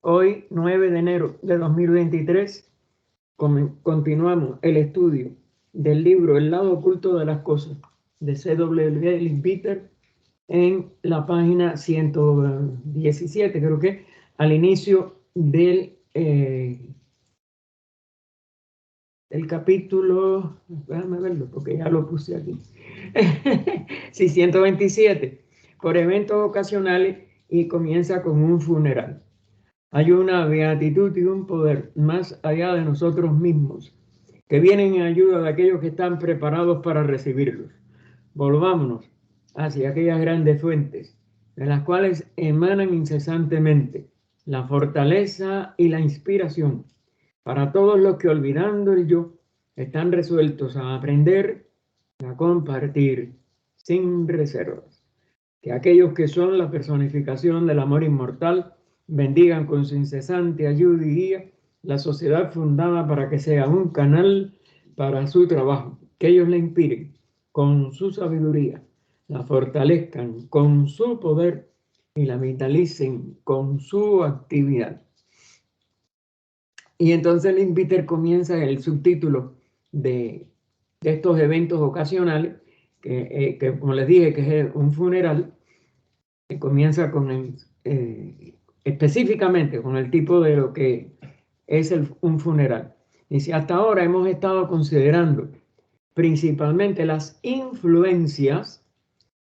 Hoy, 9 de enero de 2023, continuamos el estudio del libro El lado oculto de las cosas de C.W. Leadbeater en la página 117, creo que al inicio del capítulo, déjame verlo porque ya lo puse aquí, sí, 127, por eventos ocasionales, y comienza con un funeral. Hay una beatitud y un poder más allá de nosotros mismos, que vienen en ayuda de aquellos que están preparados para recibirlos. Volvámonos hacia aquellas grandes fuentes, de las cuales emanan incesantemente la fortaleza y la inspiración para todos los que, olvidando el yo, están resueltos a aprender y a compartir sin reservas. Que aquellos que son la personificación del amor inmortal bendigan con su incesante ayuda y guía la sociedad fundada para que sea un canal para su trabajo. Que ellos la inspiren con su sabiduría, la fortalezcan con su poder y la vitalicen con su actividad. Y entonces el Inviter comienza el subtítulo de estos eventos ocasionales, que como les dije, que es un funeral, que comienza con específicamente con el tipo de lo que es un funeral. Dice, hasta ahora hemos estado considerando principalmente las influencias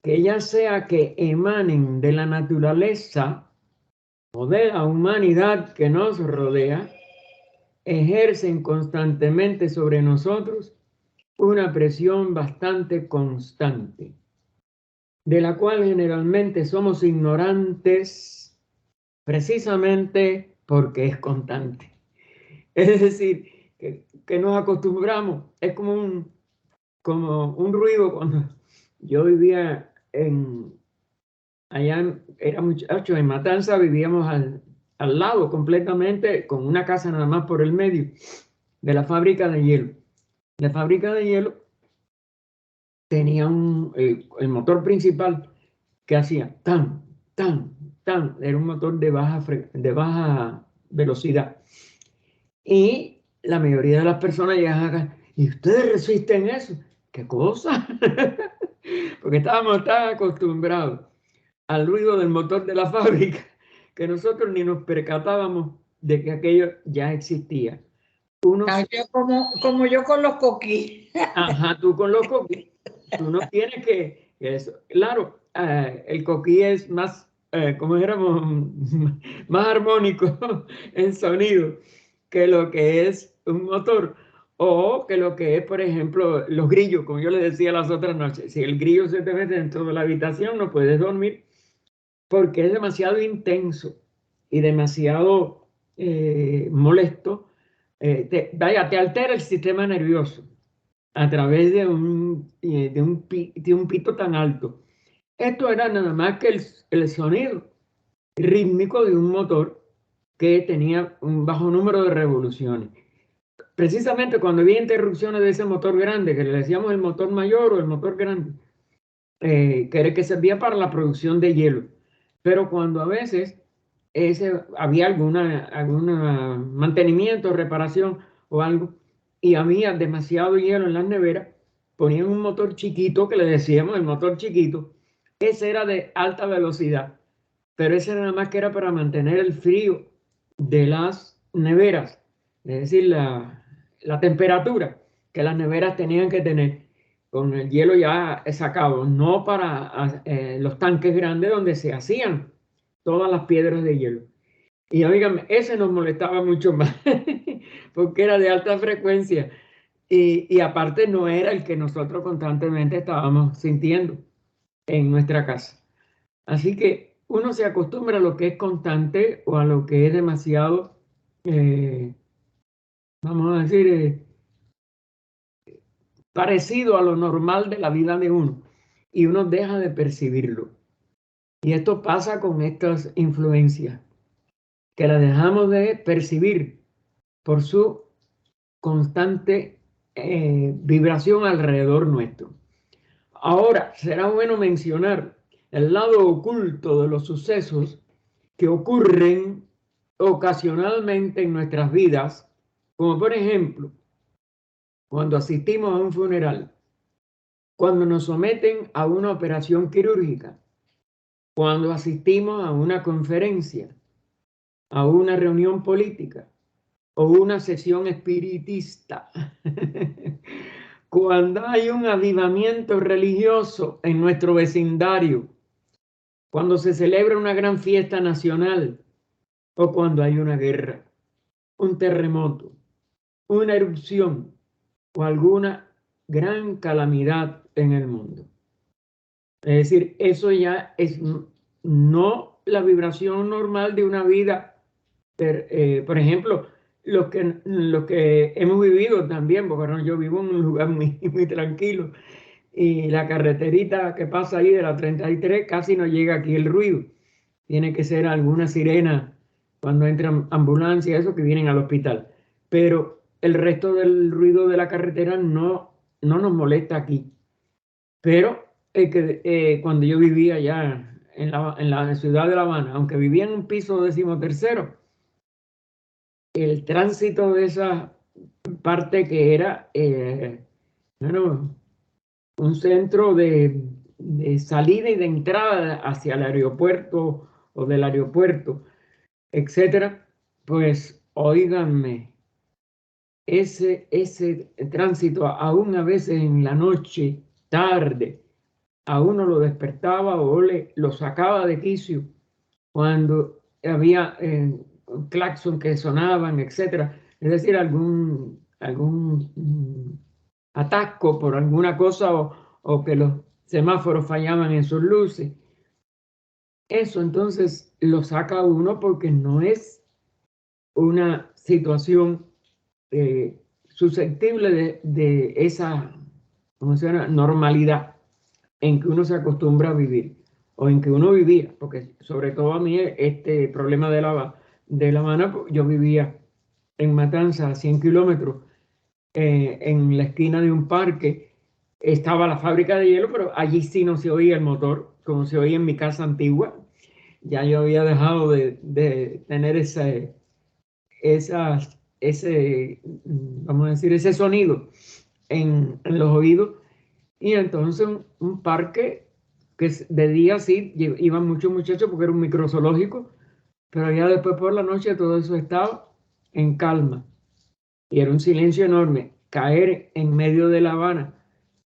que ya sea que emanen de la naturaleza o de la humanidad que nos rodea, ejercen constantemente sobre nosotros una presión bastante constante, de la cual generalmente somos ignorantes precisamente porque es constante. Es decir, que nos acostumbramos, es como un ruido. Cuando yo vivía allá, era muchacho, en Matanza, vivíamos al lado completamente, con una casa nada más por el medio, de la fábrica de hielo. La fábrica de hielo tenía el motor principal que hacía tan, tan, tan, era un motor de baja velocidad. Y la mayoría de las personas llegan acá, ¿y ustedes resisten eso? ¿Qué cosa? Porque estábamos tan acostumbrados al ruido del motor de la fábrica que nosotros ni nos percatábamos de que aquello ya existía. Como yo con los coquí. Ajá, tú con los coquí, tú no tienes que eso. Claro, el coquí es más, como dijéramos, más armónico en sonido que lo que es un motor, o que lo que es, por ejemplo, los grillos, como yo les decía las otras noches. Si el grillo se te mete dentro de la habitación, no puedes dormir porque es demasiado intenso y demasiado molesto. Te altera el sistema nervioso a través de un pito tan alto. Esto era nada más que el sonido rítmico de un motor que tenía un bajo número de revoluciones. Precisamente cuando había interrupciones de ese motor grande, que le decíamos el motor mayor o el motor grande, que era el que servía para la producción de hielo. Pero cuando a veces había algún mantenimiento, reparación o algo, y había demasiado hielo en las neveras, ponían un motor chiquito, que le decíamos el motor chiquito. Ese era de alta velocidad, pero ese nada más que era para mantener el frío de las neveras, es decir, la temperatura que las neveras tenían que tener con el hielo ya sacado, no para los tanques grandes donde se hacían todas las piedras de hielo. Y oigan, ese nos molestaba mucho más, porque era de alta frecuencia y aparte no era el que nosotros constantemente estábamos sintiendo en nuestra casa. Así que uno se acostumbra a lo que es constante o a lo que es demasiado, vamos a decir, parecido a lo normal de la vida de uno, y uno deja de percibirlo. Y esto pasa con estas influencias, que las dejamos de percibir por su constante vibración alrededor nuestro. Ahora, será bueno mencionar el lado oculto de los sucesos que ocurren ocasionalmente en nuestras vidas, como por ejemplo, cuando asistimos a un funeral, cuando nos someten a una operación quirúrgica, cuando asistimos a una conferencia, a una reunión política o una sesión espiritista, cuando hay un avivamiento religioso en nuestro vecindario, cuando se celebra una gran fiesta nacional o cuando hay una guerra, un terremoto, una erupción o alguna gran calamidad en el mundo. Es decir, eso ya es no la vibración normal de una vida. Por ejemplo, los que hemos vivido también, porque no, yo vivo en un lugar muy, muy tranquilo y la carreterita que pasa ahí de la 33 casi no llega aquí el ruido. Tiene que ser alguna sirena cuando entran ambulancias, eso que vienen al hospital. Pero el resto del ruido de la carretera no nos molesta aquí. Pero cuando yo vivía allá en la ciudad de La Habana, aunque vivía en un piso 13º, el tránsito de esa parte que era, bueno, un centro de salida y de entrada hacia el aeropuerto o del aeropuerto, etcétera, pues óiganme, ese tránsito, aún a veces en la noche, tarde, a uno lo despertaba o lo sacaba de quicio cuando había claxon que sonaban, etcétera. Es decir, algún atasco por alguna cosa o que los semáforos fallaban en sus luces. Eso entonces lo saca uno porque no es una situación susceptible de esa, ¿cómo se llama?, normalidad en que uno se acostumbra a vivir o en que uno vivía, porque sobre todo a mí este problema de La Habana, yo vivía en Matanzas a 100 kilómetros, en la esquina de un parque estaba la fábrica de hielo, pero allí sí no se oía el motor, como se oía en mi casa antigua. Ya yo había dejado de tener ese, vamos a decir, ese sonido en los oídos. Y entonces un parque que de día sí iban muchos muchachos porque era un microzoológico, pero ya después por la noche todo eso estaba en calma y era un silencio enorme. Caer en medio de La Habana,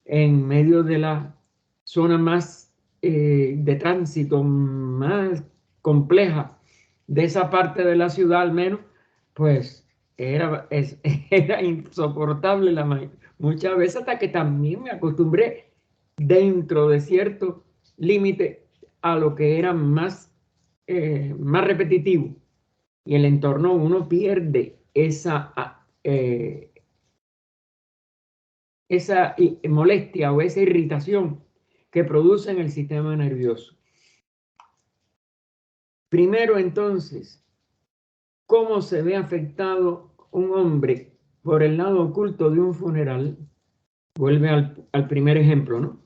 en medio de la zona más de tránsito, más compleja de esa parte de la ciudad al menos, pues era insoportable muchas veces, hasta que también me acostumbré dentro de cierto límite a lo que era más repetitivo. Y el entorno, uno pierde esa molestia o esa irritación que produce en el sistema nervioso. Primero, entonces, ¿cómo se ve afectado un hombre por el lado oculto de un funeral? Vuelve al primer ejemplo, ¿no?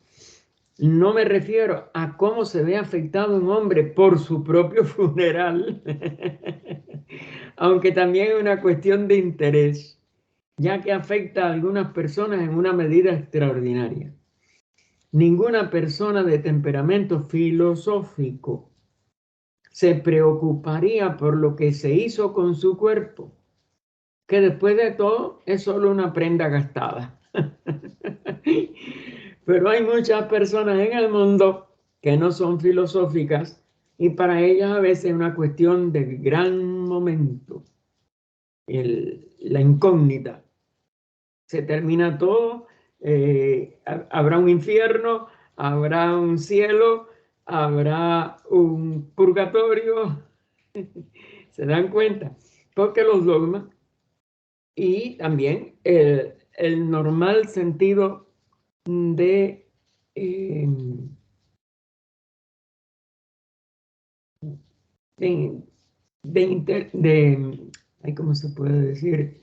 No me refiero a cómo se ve afectado un hombre por su propio funeral, aunque también es una cuestión de interés, ya que afecta a algunas personas en una medida extraordinaria. Ninguna persona de temperamento filosófico se preocuparía por lo que se hizo con su cuerpo, que después de todo es solo una prenda gastada. Pero hay muchas personas en el mundo que no son filosóficas y para ellas a veces es una cuestión de gran momento, la incógnita. Se termina todo, habrá un infierno, habrá un cielo, habrá un purgatorio. ¿Se dan cuenta? Porque los dogmas y también el normal sentido de, eh, ¿cómo se puede decir?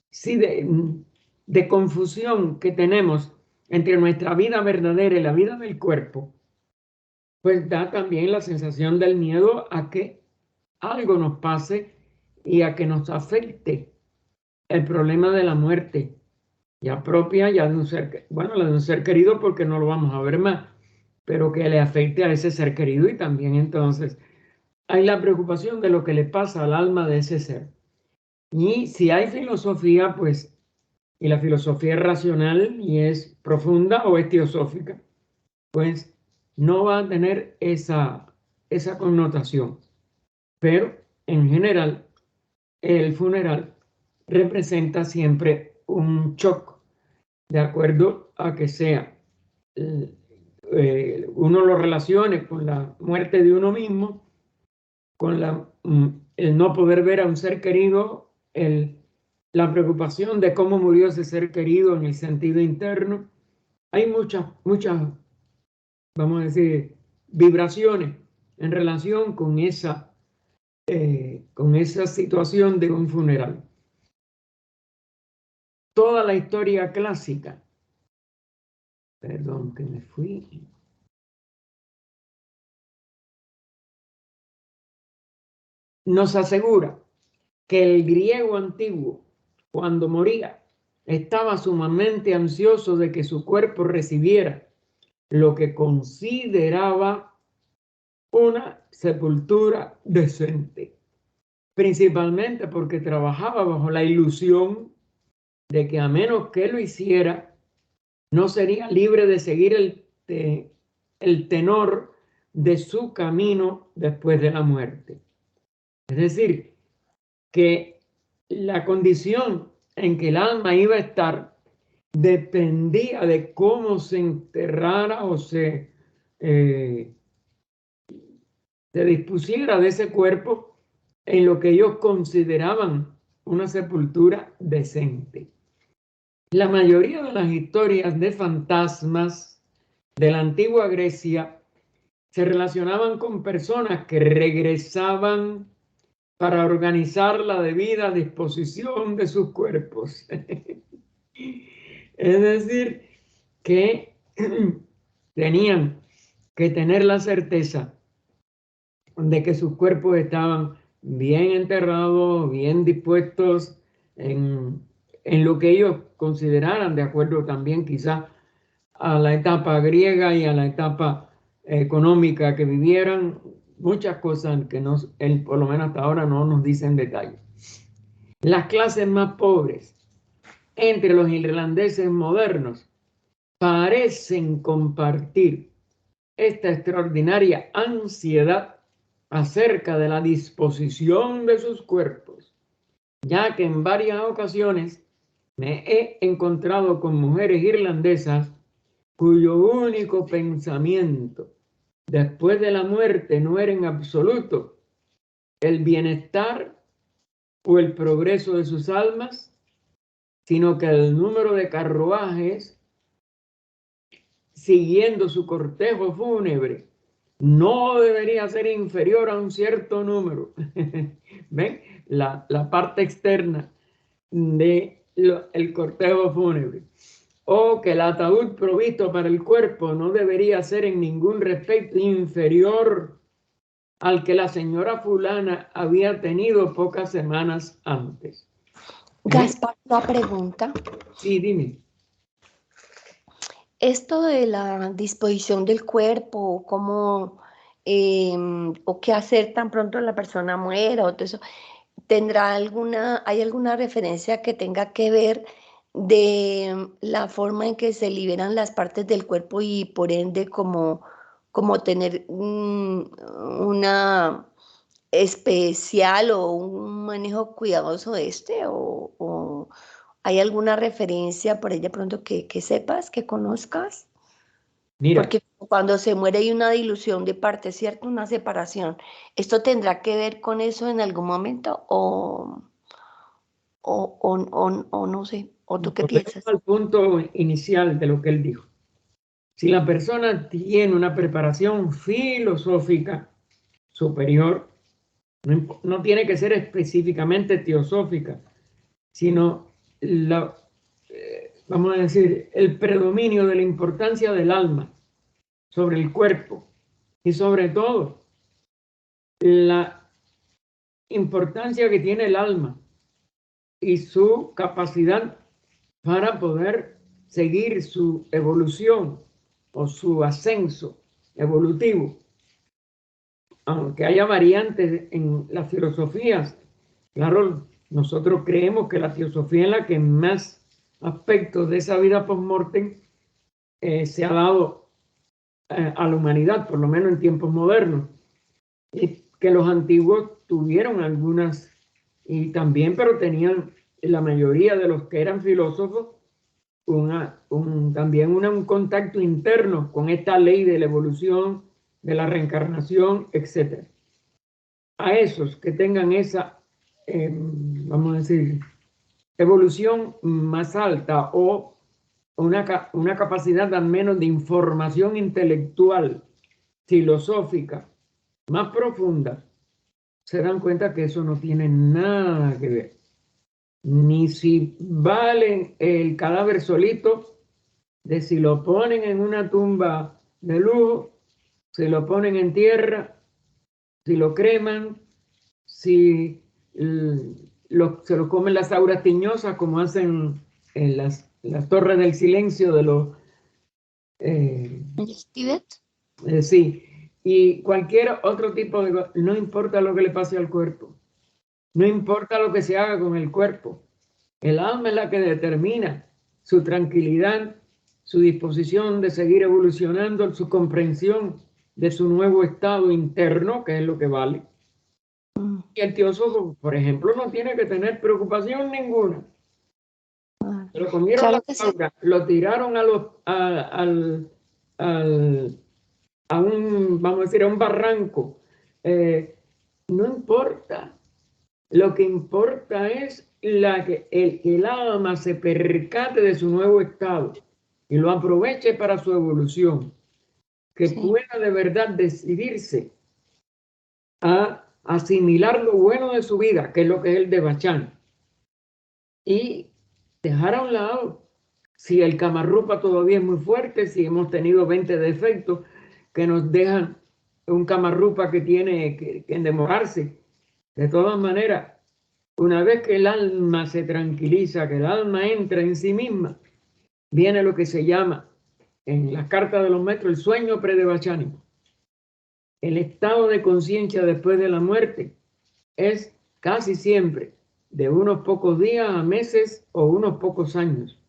Sí, de confusión que tenemos entre nuestra vida verdadera y la vida del cuerpo, pues da también la sensación del miedo a que algo nos pase y a que nos afecte el problema de la muerte, ya propia, ya de un ser, bueno, la de un ser querido porque no lo vamos a ver más, pero que le afecte a ese ser querido y también entonces hay la preocupación de lo que le pasa al alma de ese ser. Y si hay filosofía, pues, y la filosofía es racional y es profunda o es teosófica, pues no va a tener esa connotación. Pero en general, el funeral representa siempre un shock, de acuerdo a que sea uno lo relacione con la muerte de uno mismo, con el no poder ver a un ser querido, la preocupación de cómo murió ese ser querido en el sentido interno. Hay muchas, vamos a decir, vibraciones en relación con esa situación de un funeral. Toda la historia clásica, perdón que me fui, nos asegura que el griego antiguo, cuando moría, estaba sumamente ansioso de que su cuerpo recibiera lo que consideraba una sepultura decente, principalmente porque trabajaba bajo la ilusión de que a menos que lo hiciera, no sería libre de seguir el tenor de su camino después de la muerte. Es decir, que la condición en que el alma iba a estar dependía de cómo se enterrara o se dispusiera de ese cuerpo en lo que ellos consideraban una sepultura decente. La mayoría de las historias de fantasmas de la antigua Grecia se relacionaban con personas que regresaban para organizar la debida disposición de sus cuerpos. Es decir, que tenían que tener la certeza de que sus cuerpos estaban bien enterrados, bien dispuestos en lo que ellos consideraran, de acuerdo también quizás a la etapa griega y a la etapa económica que vivieran, muchas cosas que por lo menos hasta ahora no nos dicen detalle. Las clases más pobres entre los irlandeses modernos parecen compartir esta extraordinaria ansiedad acerca de la disposición de sus cuerpos, ya que en varias ocasiones me he encontrado con mujeres irlandesas cuyo único pensamiento después de la muerte no era en absoluto el bienestar o el progreso de sus almas, sino que el número de carruajes siguiendo su cortejo fúnebre no debería ser inferior a un cierto número. ¿Ven? La parte externa del cortejo fúnebre. O que el ataúd provisto para el cuerpo no debería ser en ningún respecto inferior al que la señora fulana había tenido pocas semanas antes. Gaspar, una pregunta. Sí, dime. Esto de la disposición del cuerpo, cómo o qué hacer tan pronto la persona muera, o todo eso, ¿hay alguna referencia que tenga que ver de la forma en que se liberan las partes del cuerpo y por ende como tener una especial o un manejo cuidadoso de o hay alguna referencia por ahí de pronto que sepas, que conozcas? Mira, Porque cuando se muere hay una dilución de partes, ¿cierto? Una separación. ¿Esto tendrá que ver con eso en algún momento o no sé? ¿O tú qué volvemos piensas? al punto inicial de lo que él dijo. Si la persona tiene una preparación filosófica superior, no tiene que ser específicamente teosófica, sino vamos a decir, el predominio de la importancia del alma sobre el cuerpo y sobre todo importancia que tiene el alma y su capacidad para poder seguir su evolución o su ascenso evolutivo. Aunque haya variantes en las filosofías, claro, nosotros creemos que la filosofía es la que más aspectos de esa vida post-mortem se ha dado a la humanidad, por lo menos en tiempos modernos. Y que los antiguos tuvieron algunas, y también, pero tenían la mayoría de los que eran filósofos, también un contacto interno con esta ley de la evolución, de la reencarnación, etc. A esos que tengan esa, vamos a decir, evolución más alta o una capacidad al menos de información intelectual, filosófica, más profunda, se dan cuenta que eso no tiene nada que ver. Ni si valen el cadáver solito, de si lo ponen en una tumba de lujo, si lo ponen en tierra, si lo creman, si se lo comen las auras tiñosas, como hacen en las torres del silencio de los... Tibet. Sí, y cualquier otro tipo de... No importa lo que le pase al cuerpo, no importa lo que se haga con el cuerpo, el alma es la que determina su tranquilidad, su disposición de seguir evolucionando, su comprensión de su nuevo estado interno, que es lo que vale. Y el teósofo, por ejemplo, no tiene que tener preocupación ninguna. Lo comieron Claro las auras, lo tiraron a un, vamos a decir, a un barranco. No importa. Lo que importa es que el alma se percate de su nuevo estado y lo aproveche para su evolución. Que pueda de verdad decidirse a asimilar lo bueno de su vida, que es lo que es el devachan, y dejar a un lado si el Kamarupa todavía es muy fuerte, si hemos tenido 20 defectos que nos dejan un Kamarupa que tiene que demorarse. De todas maneras, una vez que el alma se tranquiliza, que el alma entra en sí misma, viene lo que se llama en las cartas de los maestros el sueño predevachánico. El estado de conciencia después de la muerte es casi siempre de unos pocos días a meses o unos pocos años.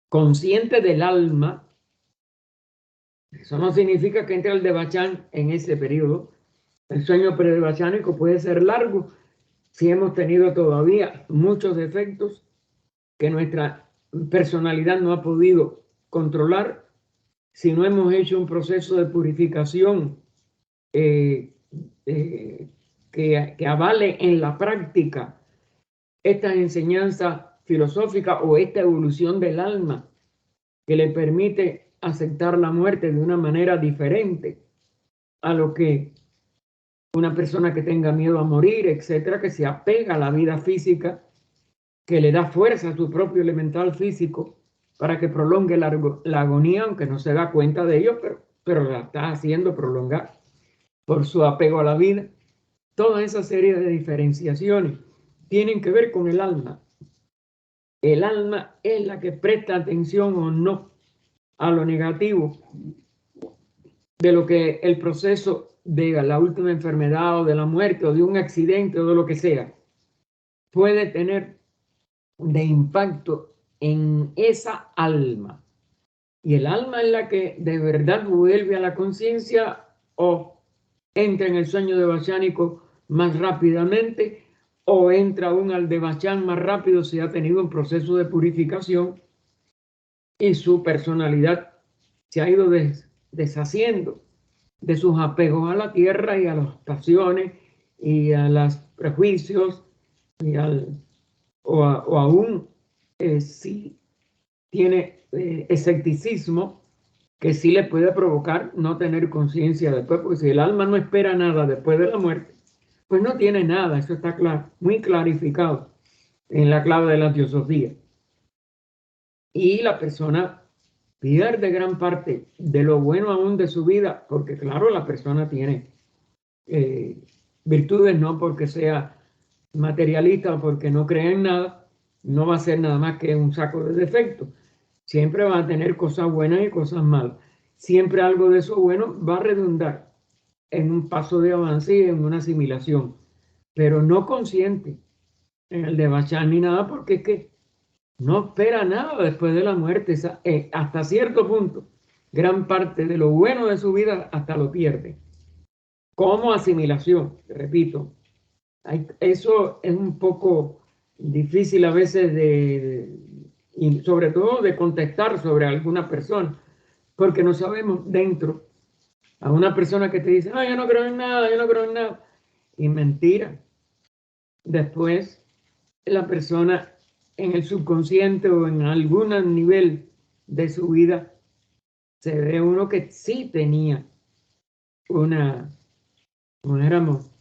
Consciente del alma, eso no significa que entre el devachan en ese periodo. El sueño predevachánico puede ser largo si hemos tenido todavía muchos defectos que nuestra personalidad no ha podido controlar, si no hemos hecho un proceso de purificación que avale en la práctica esta enseñanza filosófica o esta evolución del alma que le permite aceptar la muerte de una manera diferente a lo que una persona que tenga miedo a morir, etcétera, que se apega a la vida física, que le da fuerza a su propio elemental físico para que prolongue la agonía, aunque no se da cuenta de ello, pero la está haciendo prolongar por su apego a la vida. Toda esa serie de diferenciaciones tienen que ver con el alma. El alma es la que presta atención o no a lo negativo de lo que el proceso de la última enfermedad o de la muerte o de un accidente o de lo que sea puede tener de impacto en esa alma. Y el alma es la que de verdad vuelve a la conciencia o entra en el sueño devachánico más rápidamente o entra aún al devachán más rápido si ha tenido un proceso de purificación y su personalidad se ha ido deshaciendo de sus apegos a la tierra y a las pasiones y a los prejuicios y o aún si tiene escepticismo que sí le puede provocar no tener conciencia después, porque si el alma no espera nada después de la muerte, pues no tiene nada. Eso está claro, muy clarificado en la clave de la teosofía. Y la persona pierde gran parte de lo bueno aún de su vida, porque claro, la persona tiene virtudes no porque sea materialista porque no cree en nada, no va a ser nada más que un saco de defectos. Siempre va a tener cosas buenas y cosas malas. Siempre algo de eso bueno va a redundar en un paso de avance y en una asimilación, pero no consciente en el de Bachar ni nada, porque es que no espera nada después de la muerte. Hasta cierto punto, gran parte de lo bueno de su vida hasta lo pierde. Como asimilación, repito, eso es un poco difícil a veces y sobre todo de contestar sobre alguna persona, porque no sabemos dentro a una persona que te dice, no, yo no creo en nada, yo no creo en nada, y mentira. Después, la persona en el subconsciente o en algún nivel de su vida, se ve uno que sí tenía una, como éramos,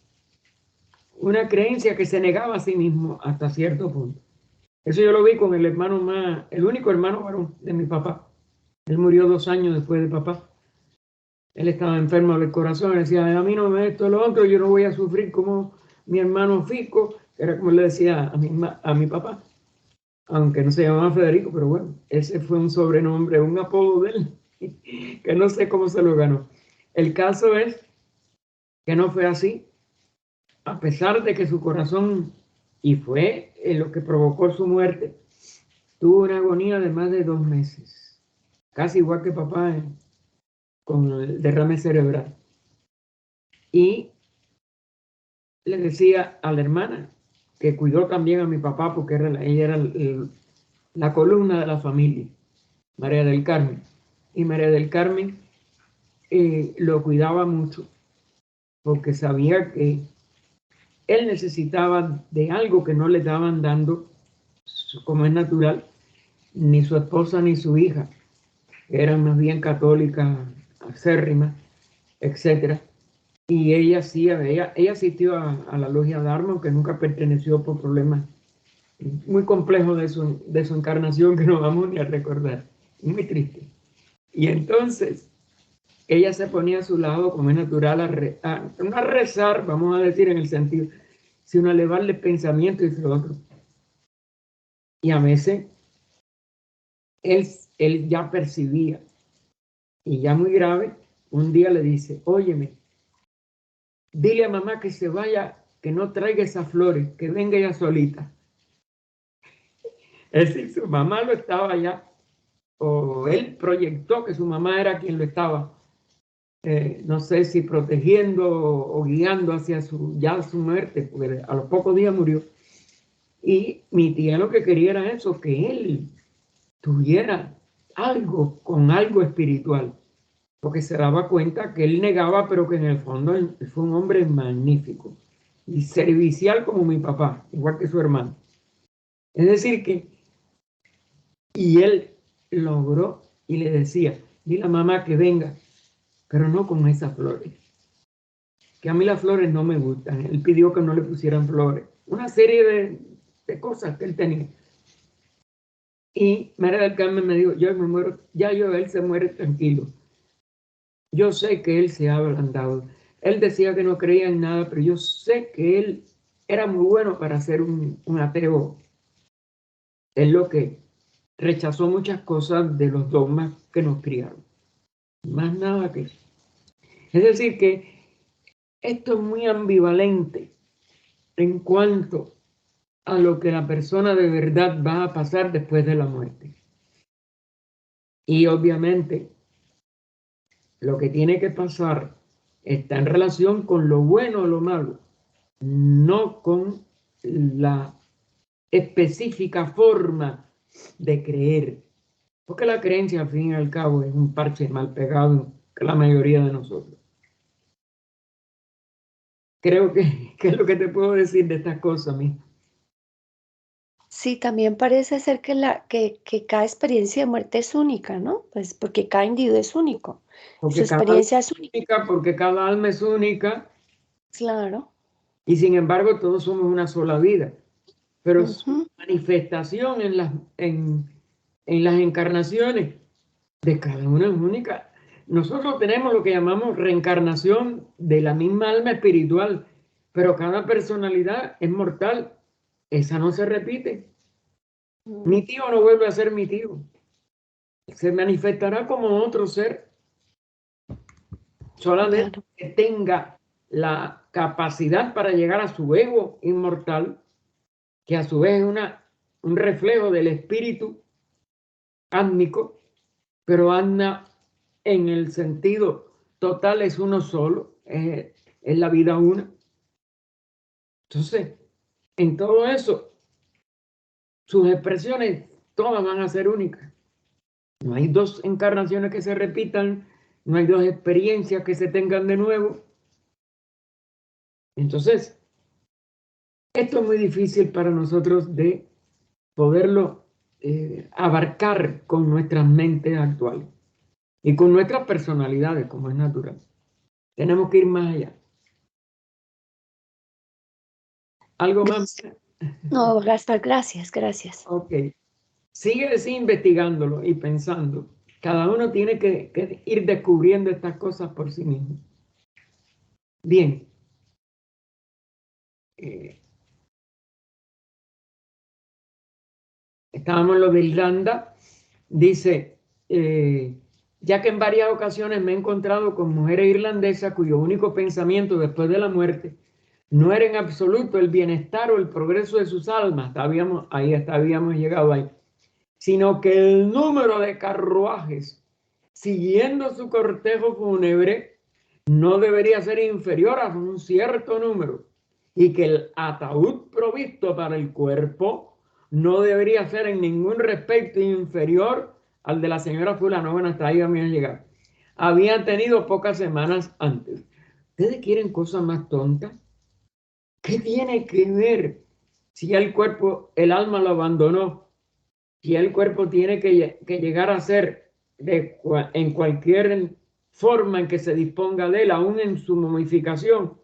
una creencia que se negaba a sí mismo hasta cierto punto. Eso yo lo vi con el hermano más, el único hermano varón de mi papá. Él murió 2 años después de papá. Él estaba enfermo del corazón, decía, a mí no me esto, lo otro, yo no voy a sufrir como mi hermano Fico, era como le decía a mi papá, aunque no se llamaba Federico, pero bueno, ese fue un sobrenombre, un apodo de él, que no sé cómo se lo ganó. El caso es que no fue así, a pesar de que su corazón, y fue lo que provocó su muerte, tuvo una agonía de más de 2 meses, casi igual que papá con el derrame cerebral. Y le decía a la hermana, que cuidó también a mi papá, porque ella era la columna de la familia, María del Carmen. Y María del Carmen lo cuidaba mucho, porque sabía que él necesitaba de algo que no le estaban dando, como es natural, ni su esposa ni su hija, que eran más bien católicas, acérrimas, etc. Y ella sí, ella asistió a la logia Dharma, aunque nunca perteneció por problemas muy complejos de su encarnación que no vamos ni a recordar. Muy triste. Y entonces ella se ponía a su lado, como es natural, a rezar, vamos a decir en el sentido, sino a elevarle pensamiento y lo otro. Y a veces él ya percibía, y ya muy grave, un día le dice, óyeme, dile a mamá que se vaya, que no traiga esas flores, que venga ella solita. Es decir, su mamá lo estaba ya, o él proyectó que su mamá era quien lo estaba, no sé si protegiendo o guiando hacia ya su muerte, porque a los pocos días murió. Y mi tía lo que quería era eso, que él tuviera algo con algo espiritual, porque se daba cuenta que él negaba, pero que en el fondo él fue un hombre magnífico y servicial como mi papá, igual que su hermano. Es decir, y él logró y le decía, dile a mamá que venga, pero no con esas flores, que a mí las flores no me gustan. Él pidió que no le pusieran flores, una serie de cosas que él tenía. Y María del Carmen me dijo, yo me muero, él se muere tranquilo. Yo sé que él se ha ablandado. Él decía que no creía en nada, pero yo sé que él era muy bueno para ser un ateo. Es lo que rechazó muchas cosas de los dogmas que nos criaron. Más nada que eso. Es decir, que esto es muy ambivalente en cuanto a lo que la persona de verdad va a pasar después de la muerte. Y obviamente lo que tiene que pasar está en relación con lo bueno o lo malo, no con la específica forma de creer. Porque la creencia, al fin y al cabo, es un parche mal pegado que la mayoría de nosotros. Creo que es lo que te puedo decir de estas cosas, mi. Sí, también parece ser que cada experiencia de muerte es única, ¿no? Pues porque cada individuo es único. Su Porque cada alma experiencia es es única. única, porque cada alma es única, Claro. y sin embargo todos somos una sola vida. Pero su Ujú. manifestación en las encarnaciones de cada una es única. Nosotros tenemos lo que llamamos reencarnación de la misma alma espiritual, pero cada personalidad es mortal. Esa no se repite. Mi tío no vuelve a ser mi tío. Se manifestará como otro ser. Solamente que tenga la capacidad para llegar a su ego inmortal, que a su vez es un reflejo del espíritu átmico, pero anda en el sentido total, es uno solo, es la vida una. Entonces, en todo eso, sus expresiones todas van a ser únicas. No hay dos encarnaciones que se repitan, no hay dos experiencias que se tengan de nuevo. Entonces, esto es muy difícil para nosotros de poderlo abarcar con nuestras mentes actuales y con nuestras personalidades, como es natural. Tenemos que ir más allá. ¿Algo más? No, Gaspar, gracias, gracias. Ok. Sigue así investigándolo y pensando. Cada uno tiene que ir descubriendo estas cosas por sí mismo. Bien. Estábamos en lo de Irlanda. Dice, ya que en varias ocasiones me he encontrado con mujeres irlandesas cuyo único pensamiento después de la muerte no era en absoluto el bienestar o el progreso de sus almas, habíamos llegado ahí, sino que el número de carruajes siguiendo su cortejo fúnebre no debería ser inferior a un cierto número y que el ataúd provisto para el cuerpo no debería ser en ningún respecto inferior al de la señora fulano. Bueno, hasta ahí vamos a llegar. Habían tenido pocas semanas antes. ¿Ustedes quieren cosas más tontas? ¿Qué tiene que ver si ya el cuerpo, el alma lo abandonó? Si el cuerpo tiene que llegar a ser en cualquier forma en que se disponga de él, aún en su momificación,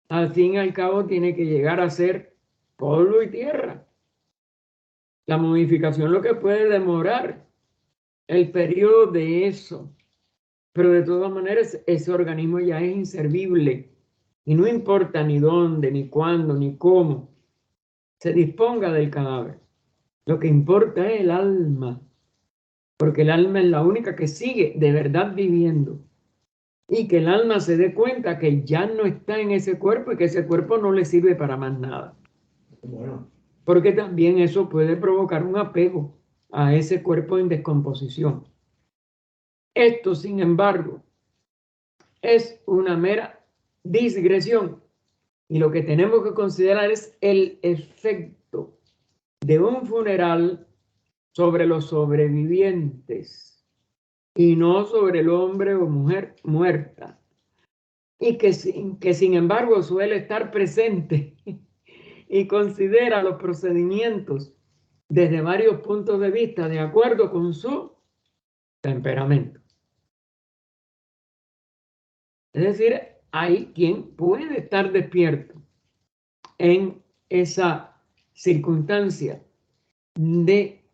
al fin y al cabo tiene que llegar a ser polvo y tierra. La momificación lo que puede demorar el periodo de eso, pero de todas maneras ese organismo ya es inservible y no importa ni dónde, ni cuándo, ni cómo se disponga del cadáver. Lo que importa es el alma, porque el alma es la única que sigue de verdad viviendo y que el alma se dé cuenta que ya no está en ese cuerpo y que ese cuerpo no le sirve para más nada. Bueno, porque también eso puede provocar un apego a ese cuerpo en descomposición. Esto, sin embargo, es una mera digresión y lo que tenemos que considerar es el efecto de un funeral sobre los sobrevivientes y no sobre el hombre o mujer muerta, y que sin embargo suele estar presente y considera los procedimientos desde varios puntos de vista de acuerdo con su temperamento. Es decir, hay quien puede estar despierto en esa circunstancia de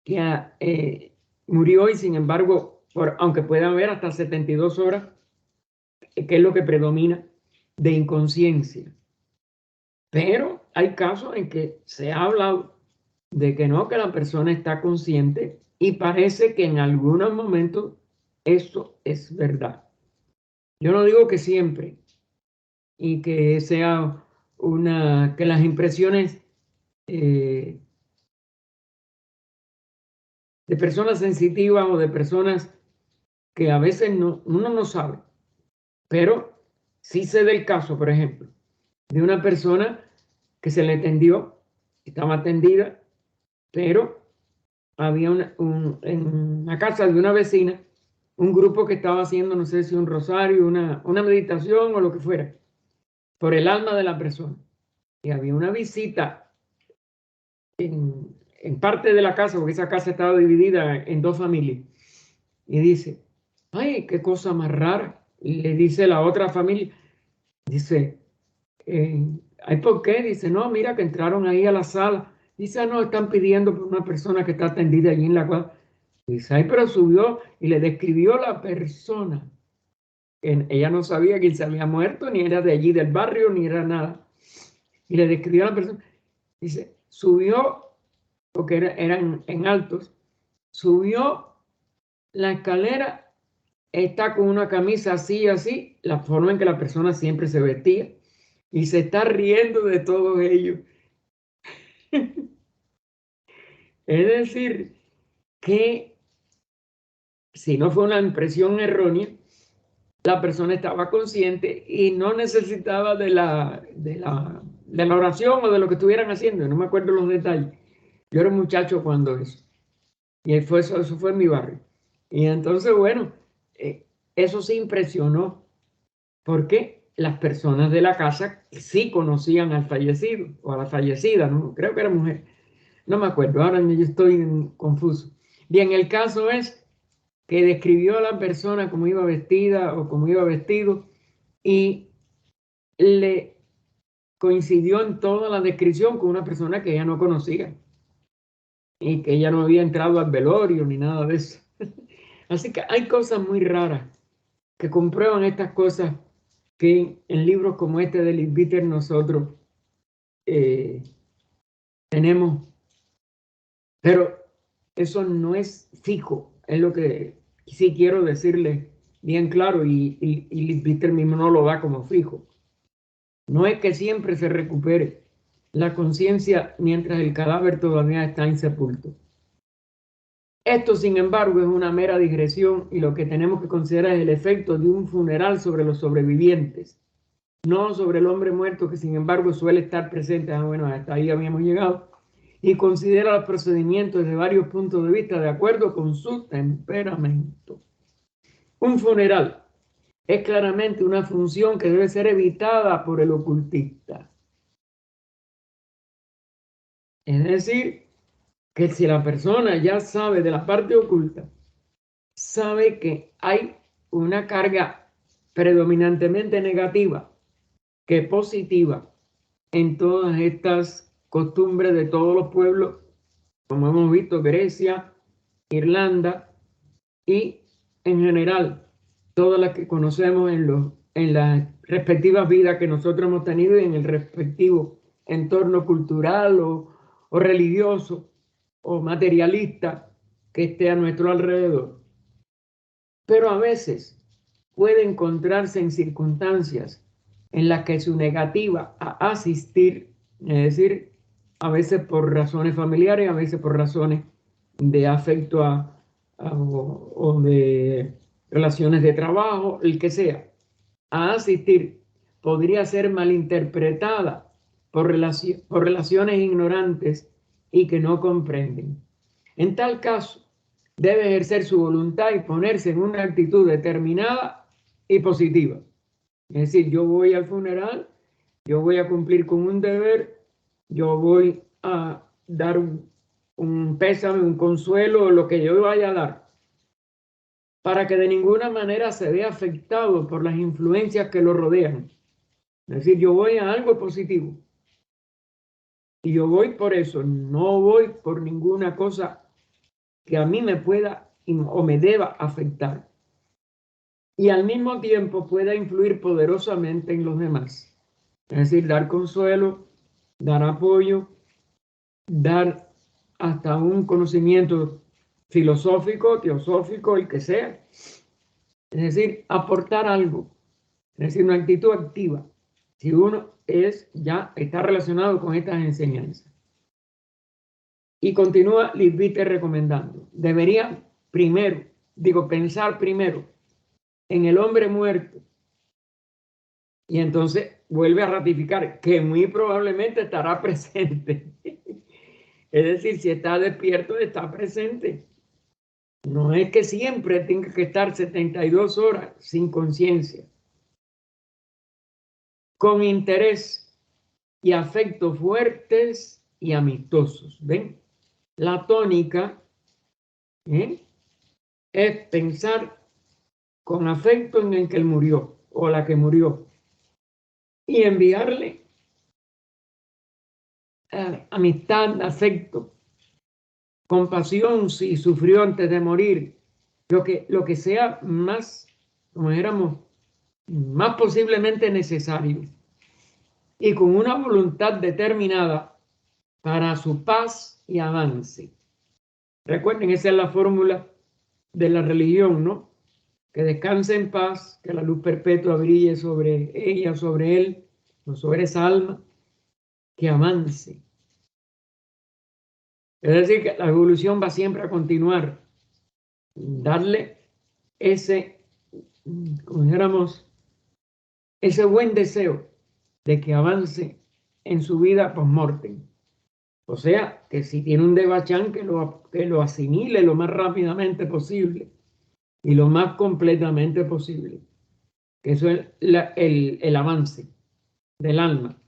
que murió y sin embargo, aunque pueda haber hasta 72 horas, que es lo que predomina, de inconsciencia. Pero hay casos en que se ha hablado de que no, que la persona está consciente y parece que en algunos momentos eso es verdad. Yo no digo que siempre y que sea que las impresiones de personas sensitivas o de personas que a veces uno no sabe, pero sí sé del caso, por ejemplo, de una persona que se le tendió, estaba atendida, pero había en la casa de una vecina un grupo que estaba haciendo, no sé si un rosario, una meditación o lo que fuera, por el alma de la persona. Y había una visita en parte de la casa, porque esa casa estaba dividida en dos familias. Y dice, ay, qué cosa más rara. Y le dice la otra familia, dice, ¿ay, por qué? Dice, no, mira que entraron ahí a la sala. Dice, no, están pidiendo por una persona que está atendida allí en la cuadra. Dice, ay, pero subió y le describió la persona. Ella no sabía quién se había muerto, ni era de allí del barrio, ni era nada. Y le describió a la persona. Dice, subió, porque eran en altos, subió la escalera, está con una camisa así, así, la forma en que la persona siempre se vestía, y se está riendo de todos ellos. Es decir, que si no fue una impresión errónea, la persona estaba consciente y no necesitaba de la oración o de lo que estuvieran haciendo. No me acuerdo los detalles. Yo era un muchacho cuando eso. Y eso fue en mi barrio. Y entonces, bueno, eso sí impresionó, porque las personas de la casa sí conocían al fallecido o a la fallecida, ¿no? Creo que era mujer. No me acuerdo, ahora yo estoy confuso. Bien, el caso es que describió a la persona como iba vestida o como iba vestido y le coincidió en toda la descripción con una persona que ella no conocía y que ella no había entrado al velorio ni nada de eso. Así que hay cosas muy raras que comprueban estas cosas que en libros como este de Liz Bitter nosotros tenemos, pero eso no es fijo, es lo que sí quiero decirle bien claro, y Liz Bitter mismo no lo da como fijo. No es que siempre se recupere la conciencia mientras el cadáver todavía está insepulto. Esto, sin embargo, es una mera digresión, y lo que tenemos que considerar es el efecto de un funeral sobre los sobrevivientes, no sobre el hombre muerto, que sin embargo suele estar presente. Bueno, hasta ahí habíamos llegado. Y considera los procedimientos desde varios puntos de vista de acuerdo con su temperamento. Un funeral es claramente una función que debe ser evitada por el ocultista. Es decir, que si la persona ya sabe de la parte oculta, sabe que hay una carga predominantemente negativa que positiva en todas estas costumbres de todos los pueblos, como hemos visto, Grecia, Irlanda y en general todas las que conocemos en las respectivas vidas que nosotros hemos tenido y en el respectivo entorno cultural o religioso o materialista que esté a nuestro alrededor. Pero a veces puede encontrarse en circunstancias en las que su negativa a asistir, es decir, a veces por razones familiares, a veces por razones de afecto o de relaciones de trabajo, el que sea, a asistir, podría ser malinterpretada por relaciones ignorantes y que no comprenden. En tal caso, debe ejercer su voluntad y ponerse en una actitud determinada y positiva. Es decir, yo voy al funeral, yo voy a cumplir con un deber, yo voy a dar un pésame, un consuelo, lo que yo vaya a dar, para que de ninguna manera se vea afectado por las influencias que lo rodean. Es decir, yo voy a algo positivo. Y yo voy por eso, no voy por ninguna cosa que a mí me pueda o me deba afectar. Y al mismo tiempo pueda influir poderosamente en los demás. Es decir, dar consuelo, dar apoyo, dar hasta un conocimiento filosófico, teosófico, el que sea. Es decir, aportar algo. Es decir, una actitud activa. Si uno ya está relacionado con estas enseñanzas. Y continúa Liz Bitter recomendando. Debería pensar primero en el hombre muerto. Y entonces vuelve a ratificar que muy probablemente estará presente. Es decir, si está despierto, está presente. No es que siempre tenga que estar 72 horas sin conciencia. Con interés y afecto fuertes y amistosos. ¿Ven? La tónica es pensar con afecto en el que él murió o la que murió y enviarle amistad, afecto, compasión si sufrió antes de morir, lo que sea más, como dijéramos, más posiblemente necesario, y con una voluntad determinada para su paz y avance. Recuerden, esa es la fórmula de la religión, ¿no? Que descanse en paz, que la luz perpetua brille sobre ella, sobre él, o sobre esa alma, que avance. Es decir, que la evolución va siempre a continuar. Darle ese, como dijéramos, ese buen deseo de que avance en su vida post-mortem. O sea, que si tiene un devachán, que lo asimile lo más rápidamente posible y lo más completamente posible. Que eso es el avance del alma,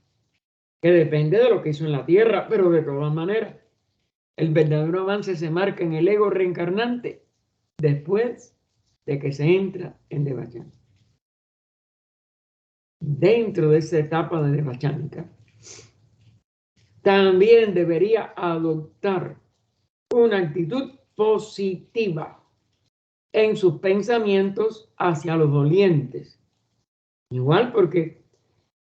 que depende de lo que hizo en la tierra, pero de todas maneras, el verdadero avance se marca en el ego reencarnante después de que se entra en devachán. Dentro de esa etapa de devachánica, también debería adoptar una actitud positiva en sus pensamientos hacia los dolientes. Igual, porque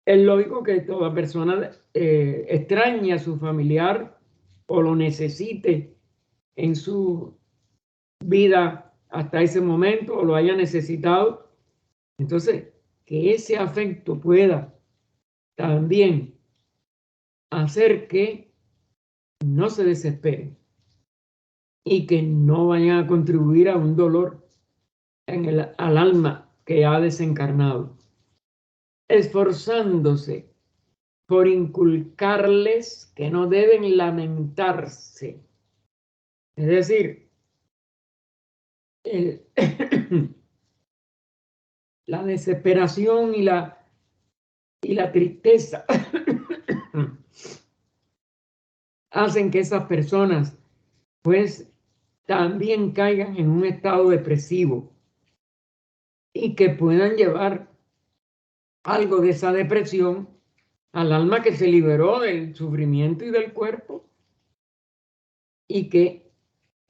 es lógico que toda persona extrañe a su familiar o lo necesite en su vida hasta ese momento o lo haya necesitado. Entonces, que ese afecto pueda también hacer que no se desesperen y que no vayan a contribuir a un dolor al alma que ha desencarnado, esforzándose por inculcarles que no deben lamentarse. Es decir, la desesperación y la tristeza hacen que esas personas pues también caigan en un estado depresivo y que puedan llevar algo de esa depresión al alma que se liberó del sufrimiento y del cuerpo, y que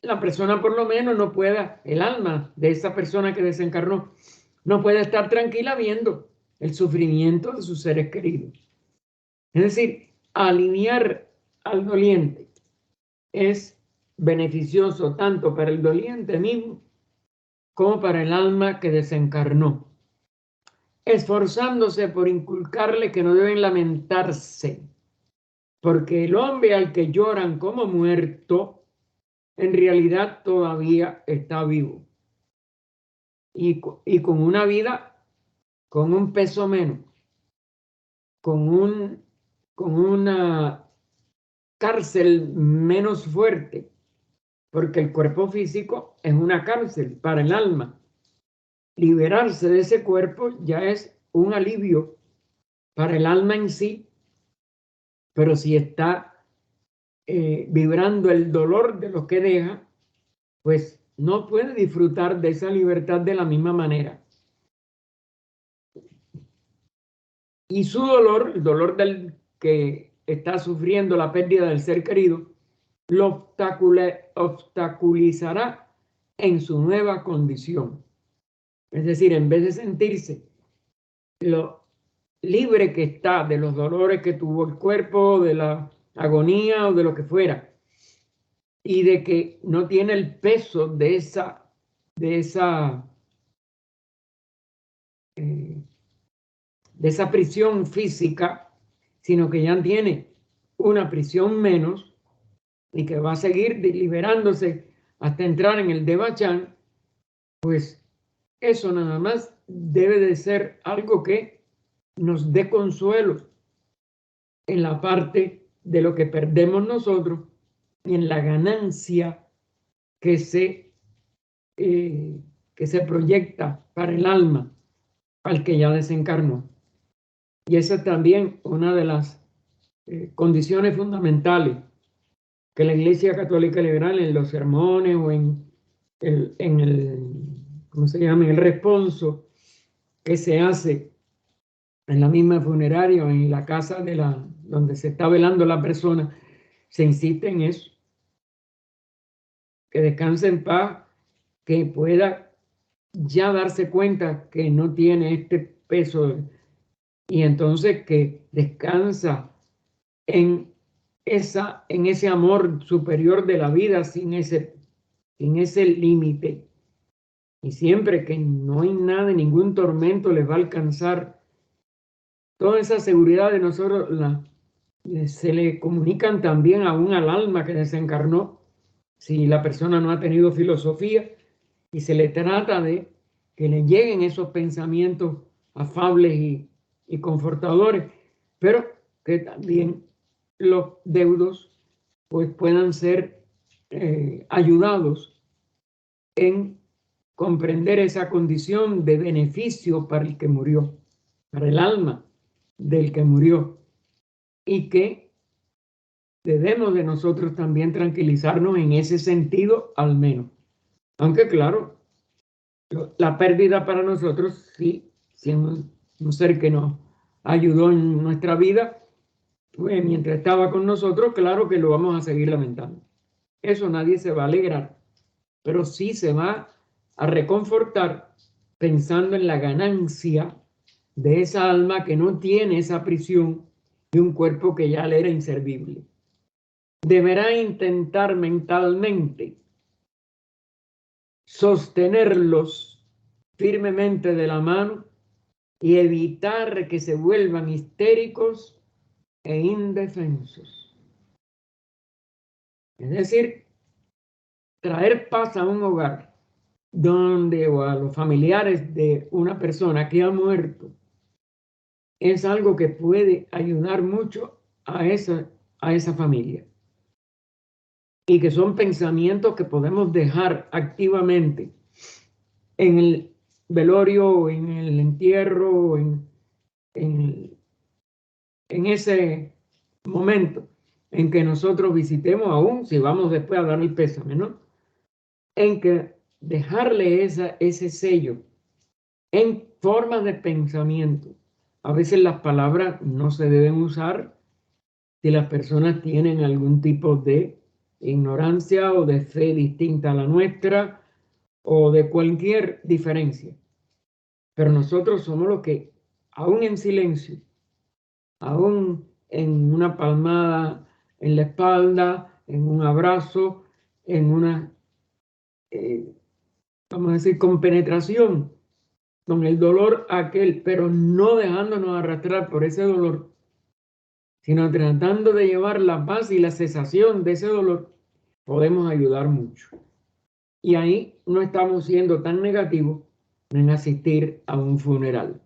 la persona por lo menos no pueda, el alma de esa persona que desencarnó, no puede estar tranquila viendo el sufrimiento de sus seres queridos. Es decir, alinear al doliente es beneficioso tanto para el doliente mismo como para el alma que desencarnó, esforzándose por inculcarle que no deben lamentarse, porque el hombre al que lloran como muerto, en realidad todavía está vivo y con una vida, con un peso menos, con una cárcel menos fuerte, porque el cuerpo físico es una cárcel para el alma. Liberarse de ese cuerpo ya es un alivio para el alma en sí, pero si está vibrando el dolor de lo que deja, pues no puede disfrutar de esa libertad de la misma manera. Y su dolor, el dolor del que está sufriendo la pérdida del ser querido, lo obstaculizará en su nueva condición. Es decir, en vez de sentirse lo libre que está de los dolores que tuvo el cuerpo, de la agonía o de lo que fuera, y de que no tiene el peso de esa prisión física, sino que ya tiene una prisión menos y que va a seguir liberándose hasta entrar en el devachán, pues eso nada más debe de ser algo que nos dé consuelo en la parte de lo que perdemos nosotros y en la ganancia que se proyecta para el alma al que ya desencarnó. Y esa es también una de las condiciones fundamentales que la Iglesia Católica Liberal en los sermones o en el ¿cómo se llama? El responso que se hace en la misma funeraria o en la casa donde se está velando la persona, se insiste en eso, que descanse en paz, que pueda ya darse cuenta que no tiene este peso, y entonces que descansa en ese amor superior de la vida sin ese límite. Y siempre que no hay nada, ningún tormento les va a alcanzar, toda esa seguridad de nosotros se le comunican también aún al alma que desencarnó, si la persona no ha tenido filosofía, y se le trata de que le lleguen esos pensamientos afables y confortadores, pero que también los deudos pues puedan ser ayudados en comprender esa condición de beneficio para el que murió, para el alma del que murió, y que debemos de nosotros también tranquilizarnos en ese sentido al menos. Aunque claro, la pérdida para nosotros, sí, si un ser que nos ayudó en nuestra vida, pues mientras estaba con nosotros, claro que lo vamos a seguir lamentando. Eso nadie se va a alegrar, pero sí se va a reconfortar pensando en la ganancia de esa alma que no tiene esa prisión de un cuerpo que ya le era inservible. Deberá intentar mentalmente sostenerlos firmemente de la mano y evitar que se vuelvan histéricos e indefensos. Es decir, traer paz a un hogar donde o a los familiares de una persona que ha muerto es algo que puede ayudar mucho a esa familia, y que son pensamientos que podemos dejar activamente en el velorio, en el entierro, en ese momento en que nosotros visitemos, aún si vamos después a dar el pésame, ¿no? En que dejarle ese sello en formas de pensamiento. A veces las palabras no se deben usar si las personas tienen algún tipo de ignorancia o de fe distinta a la nuestra o de cualquier diferencia. Pero nosotros somos los que, aún en silencio, aún en una palmada en la espalda, en un abrazo, en una, vamos a decir, compenetración con el dolor aquel, pero no dejándonos arrastrar por ese dolor, sino tratando de llevar la paz y la cesación de ese dolor, podemos ayudar mucho. Y ahí no estamos siendo tan negativos en asistir a un funeral,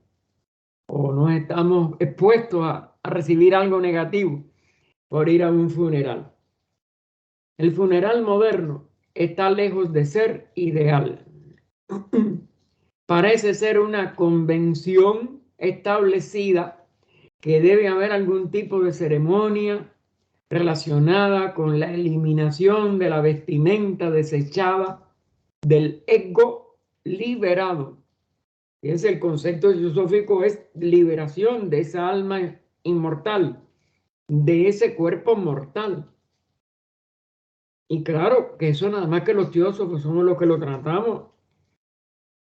o no estamos expuestos a recibir algo negativo por ir a un funeral. El funeral moderno está lejos de ser ideal. Parece ser una convención establecida que debe haber algún tipo de ceremonia relacionada con la eliminación de la vestimenta desechada del ego liberado. Es el concepto filosófico, es liberación de esa alma inmortal, de ese cuerpo mortal. Y claro que eso nada más que los teósofos somos los que lo tratamos,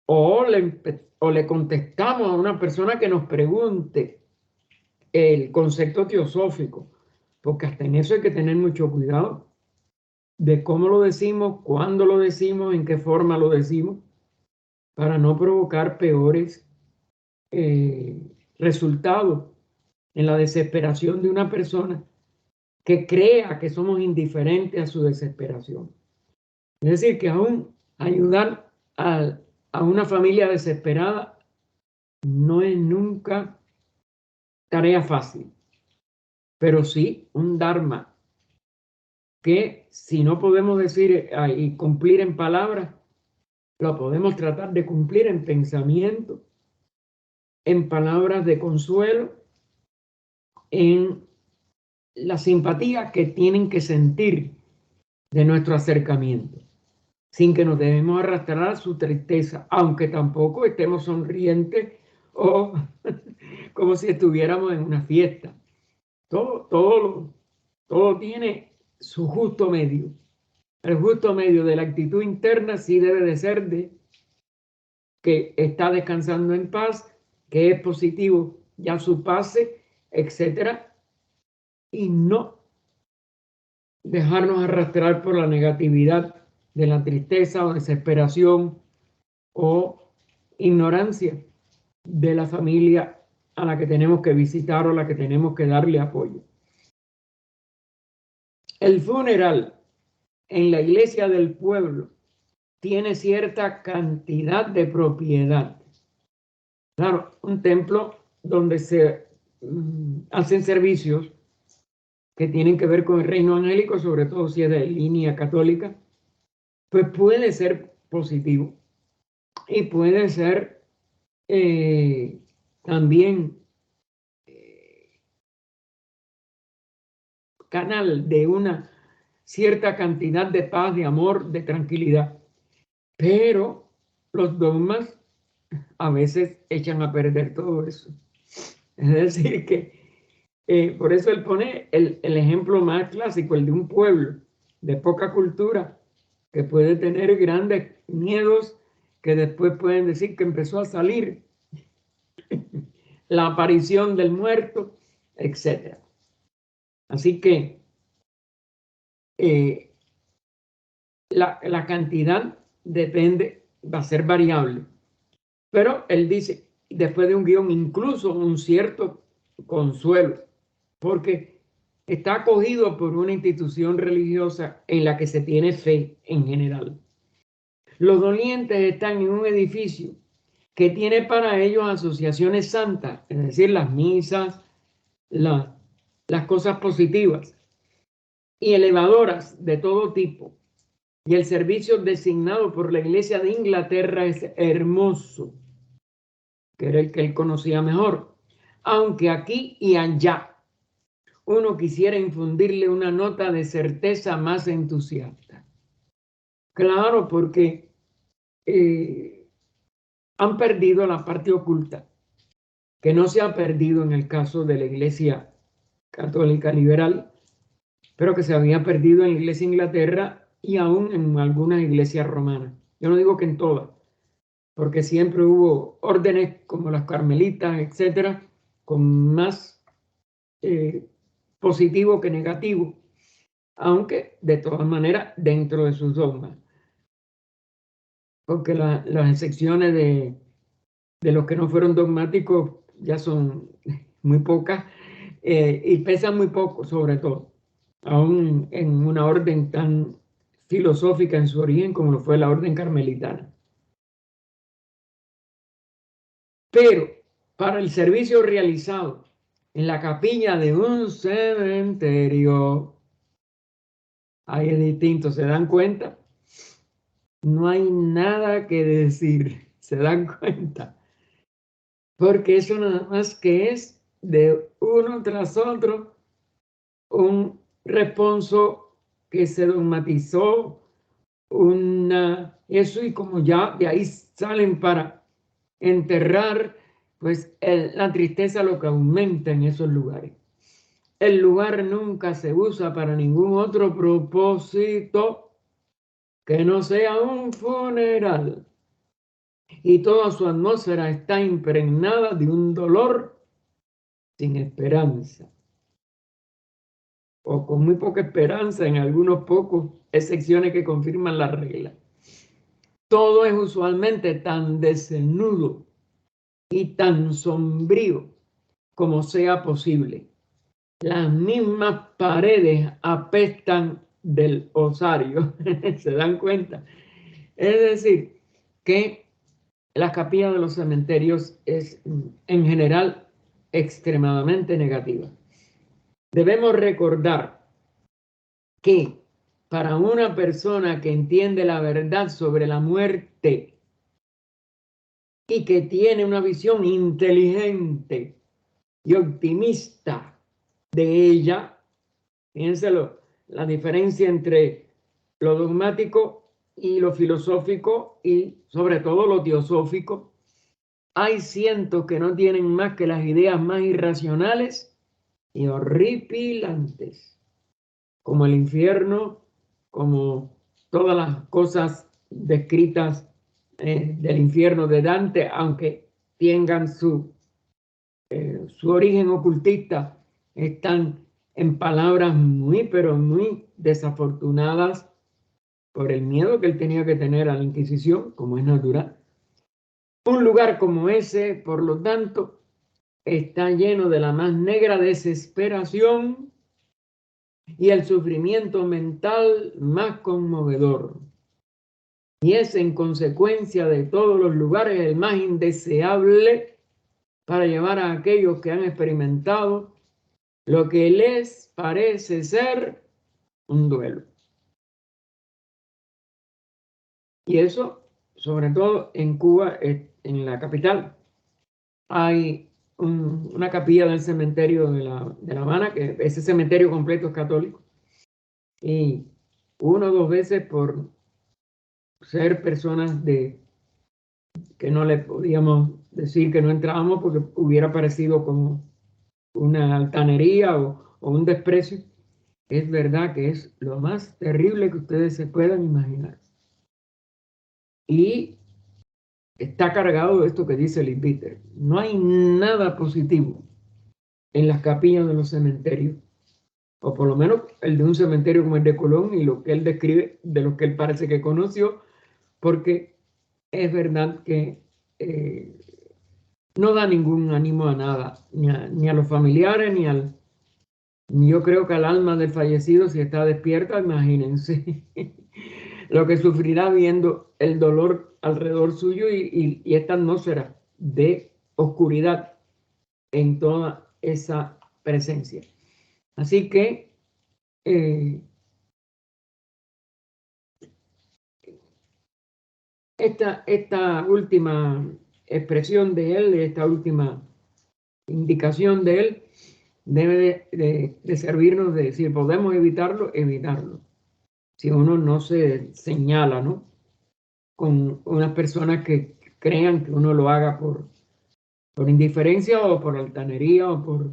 o le contestamos a una persona que nos pregunte el concepto teosófico, porque hasta en eso hay que tener mucho cuidado de cómo lo decimos, cuándo lo decimos, en qué forma lo decimos, para no provocar peores resultados en la desesperación de una persona que crea que somos indiferentes a su desesperación. Es decir, que aún ayudar a una familia desesperada no es nunca tarea fácil, pero sí un dharma que si no podemos decir y cumplir en palabras, lo podemos tratar de cumplir en pensamiento, en palabras de consuelo, en la simpatía que tienen que sentir de nuestro acercamiento, sin que nos debemos arrastrar a su tristeza, aunque tampoco estemos sonrientes o como si estuviéramos en una fiesta. Todo tiene su justo medio. El justo medio de la actitud interna sí debe de ser de que está descansando en paz, que es positivo, ya su pase, etcétera, y no dejarnos arrastrar por la negatividad de la tristeza o desesperación o ignorancia de la familia a la que tenemos que visitar o a la que tenemos que darle apoyo. El funeral en la iglesia del pueblo tiene cierta cantidad de propiedad. Claro, un templo donde se hacen servicios que tienen que ver con el reino angélico, sobre todo si es de línea católica, pues puede ser positivo y puede ser también canal de una cierta cantidad de paz, de amor, de tranquilidad. Pero los dogmas a veces echan a perder todo eso. Es decir, que por eso él pone el ejemplo más clásico, el de un pueblo de poca cultura, que puede tener grandes miedos, que después pueden decir que empezó a salir la aparición del muerto, etc. Así que la cantidad depende, va a ser variable. Pero él dice, después de un guión, incluso un cierto consuelo, porque está acogido por una institución religiosa en la que se tiene fe en general. Los dolientes están en un edificio que tiene para ellos asociaciones santas, es decir, las misas, las cosas positivas y elevadoras de todo tipo. Y el servicio designado por la Iglesia de Inglaterra es hermoso, que era el que él conocía mejor, aunque aquí y allá uno quisiera infundirle una nota de certeza más entusiasta. Claro, porque han perdido la parte oculta, que no se ha perdido en el caso de la Iglesia Católica Liberal, pero que se había perdido en la Iglesia de Inglaterra y aún en algunas iglesias romanas. Yo no digo que en todas, porque siempre hubo órdenes como las carmelitas, etcétera, con más positivo que negativo, aunque de todas maneras dentro de sus dogmas. Porque las excepciones de los que no fueron dogmáticos ya son muy pocas y pesan muy poco, sobre todo, aún en una orden tan filosófica en su origen como lo fue la orden carmelitana. Pero para el servicio realizado en la capilla de un cementerio, ahí es distinto, ¿se dan cuenta? No hay nada que decir, ¿se dan cuenta? Porque eso nada más que es de uno tras otro un responso que se dogmatizó, eso, y como ya de ahí salen para enterrar, pues la tristeza lo que aumenta en esos lugares. El lugar nunca se usa para ningún otro propósito que no sea un funeral. Y toda su atmósfera está impregnada de un dolor sin esperanza, o con muy poca esperanza en algunos pocos excepciones que confirman la regla. Todo es usualmente tan desnudo y tan sombrío como sea posible. Las mismas paredes apestan del osario, ¿se dan cuenta? Es decir, que las capillas de los cementerios es en general extremadamente negativa. Debemos recordar que para una persona que entiende la verdad sobre la muerte y que tiene una visión inteligente y optimista de ella, fíjenselo, la diferencia entre lo dogmático y lo filosófico y sobre todo lo teosófico. Hay cientos que no tienen más que las ideas más irracionales y horripilantes, como el infierno, como todas las cosas descritas del infierno de Dante, aunque tengan su su origen ocultista están en palabras muy, pero muy desafortunadas por el miedo que él tenía que tener a la Inquisición, como es natural. Un lugar como ese, por lo tanto, está lleno de la más negra desesperación y el sufrimiento mental más conmovedor. Y es en consecuencia de todos los lugares el más indeseable para llevar a aquellos que han experimentado lo que les parece ser un duelo. Y eso, sobre todo en Cuba, en la capital, hay una capilla del cementerio de La Habana, que ese cementerio completo es católico. Y 1 o 2 veces por ser personas que no le podíamos decir que no entrábamos porque hubiera parecido como una altanería o un desprecio, es verdad que es lo más terrible que ustedes se puedan imaginar. Y está cargado de esto que dice Lee Peter. No hay nada positivo en las capillas de los cementerios, o por lo menos el de un cementerio como el de Colón y lo que él describe de lo que él parece que conoció, porque es verdad que no da ningún ánimo a nada, ni a los familiares, ni yo creo que al alma del fallecido, si está despierta, imagínense lo que sufrirá viendo el dolor alrededor suyo y esta atmósfera de oscuridad en toda esa presencia. Así que esta última expresión de él, esta última indicación de él, debe de servirnos de decir, podemos evitarlo, evitarlo. Si uno no se señala, ¿no? Con unas personas que crean que uno lo haga por indiferencia o por altanería o por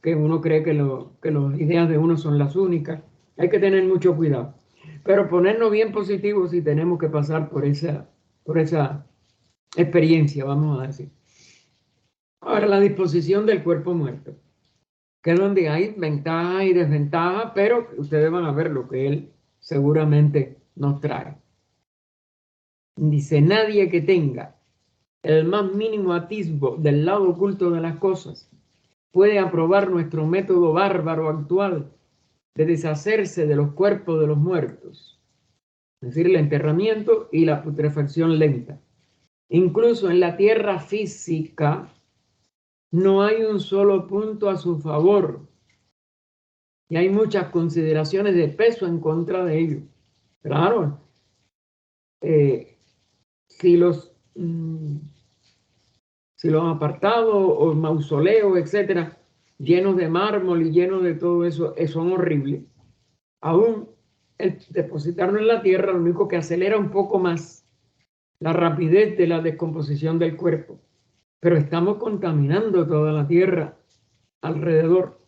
que uno cree que las ideas de uno son las únicas. Hay que tener mucho cuidado. Pero ponernos bien positivos si tenemos que pasar por esa experiencia, vamos a decir. Ahora, la disposición del cuerpo muerto, que es donde hay ventajas y desventajas, pero ustedes van a ver lo que él seguramente nos trae. Dice, nadie que tenga el más mínimo atisbo del lado oculto de las cosas puede aprobar nuestro método bárbaro actual de deshacerse de los cuerpos de los muertos, es decir, el enterramiento y la putrefacción lenta. Incluso en la tierra física no hay un solo punto a su favor y hay muchas consideraciones de peso en contra de ello. Claro, si los apartados o mausoleos, etcétera, llenos de mármol y llenos de todo eso, son horribles. Aún el depositarlo en la tierra lo único que acelera un poco más la rapidez de la descomposición del cuerpo. Pero estamos contaminando toda la tierra alrededor.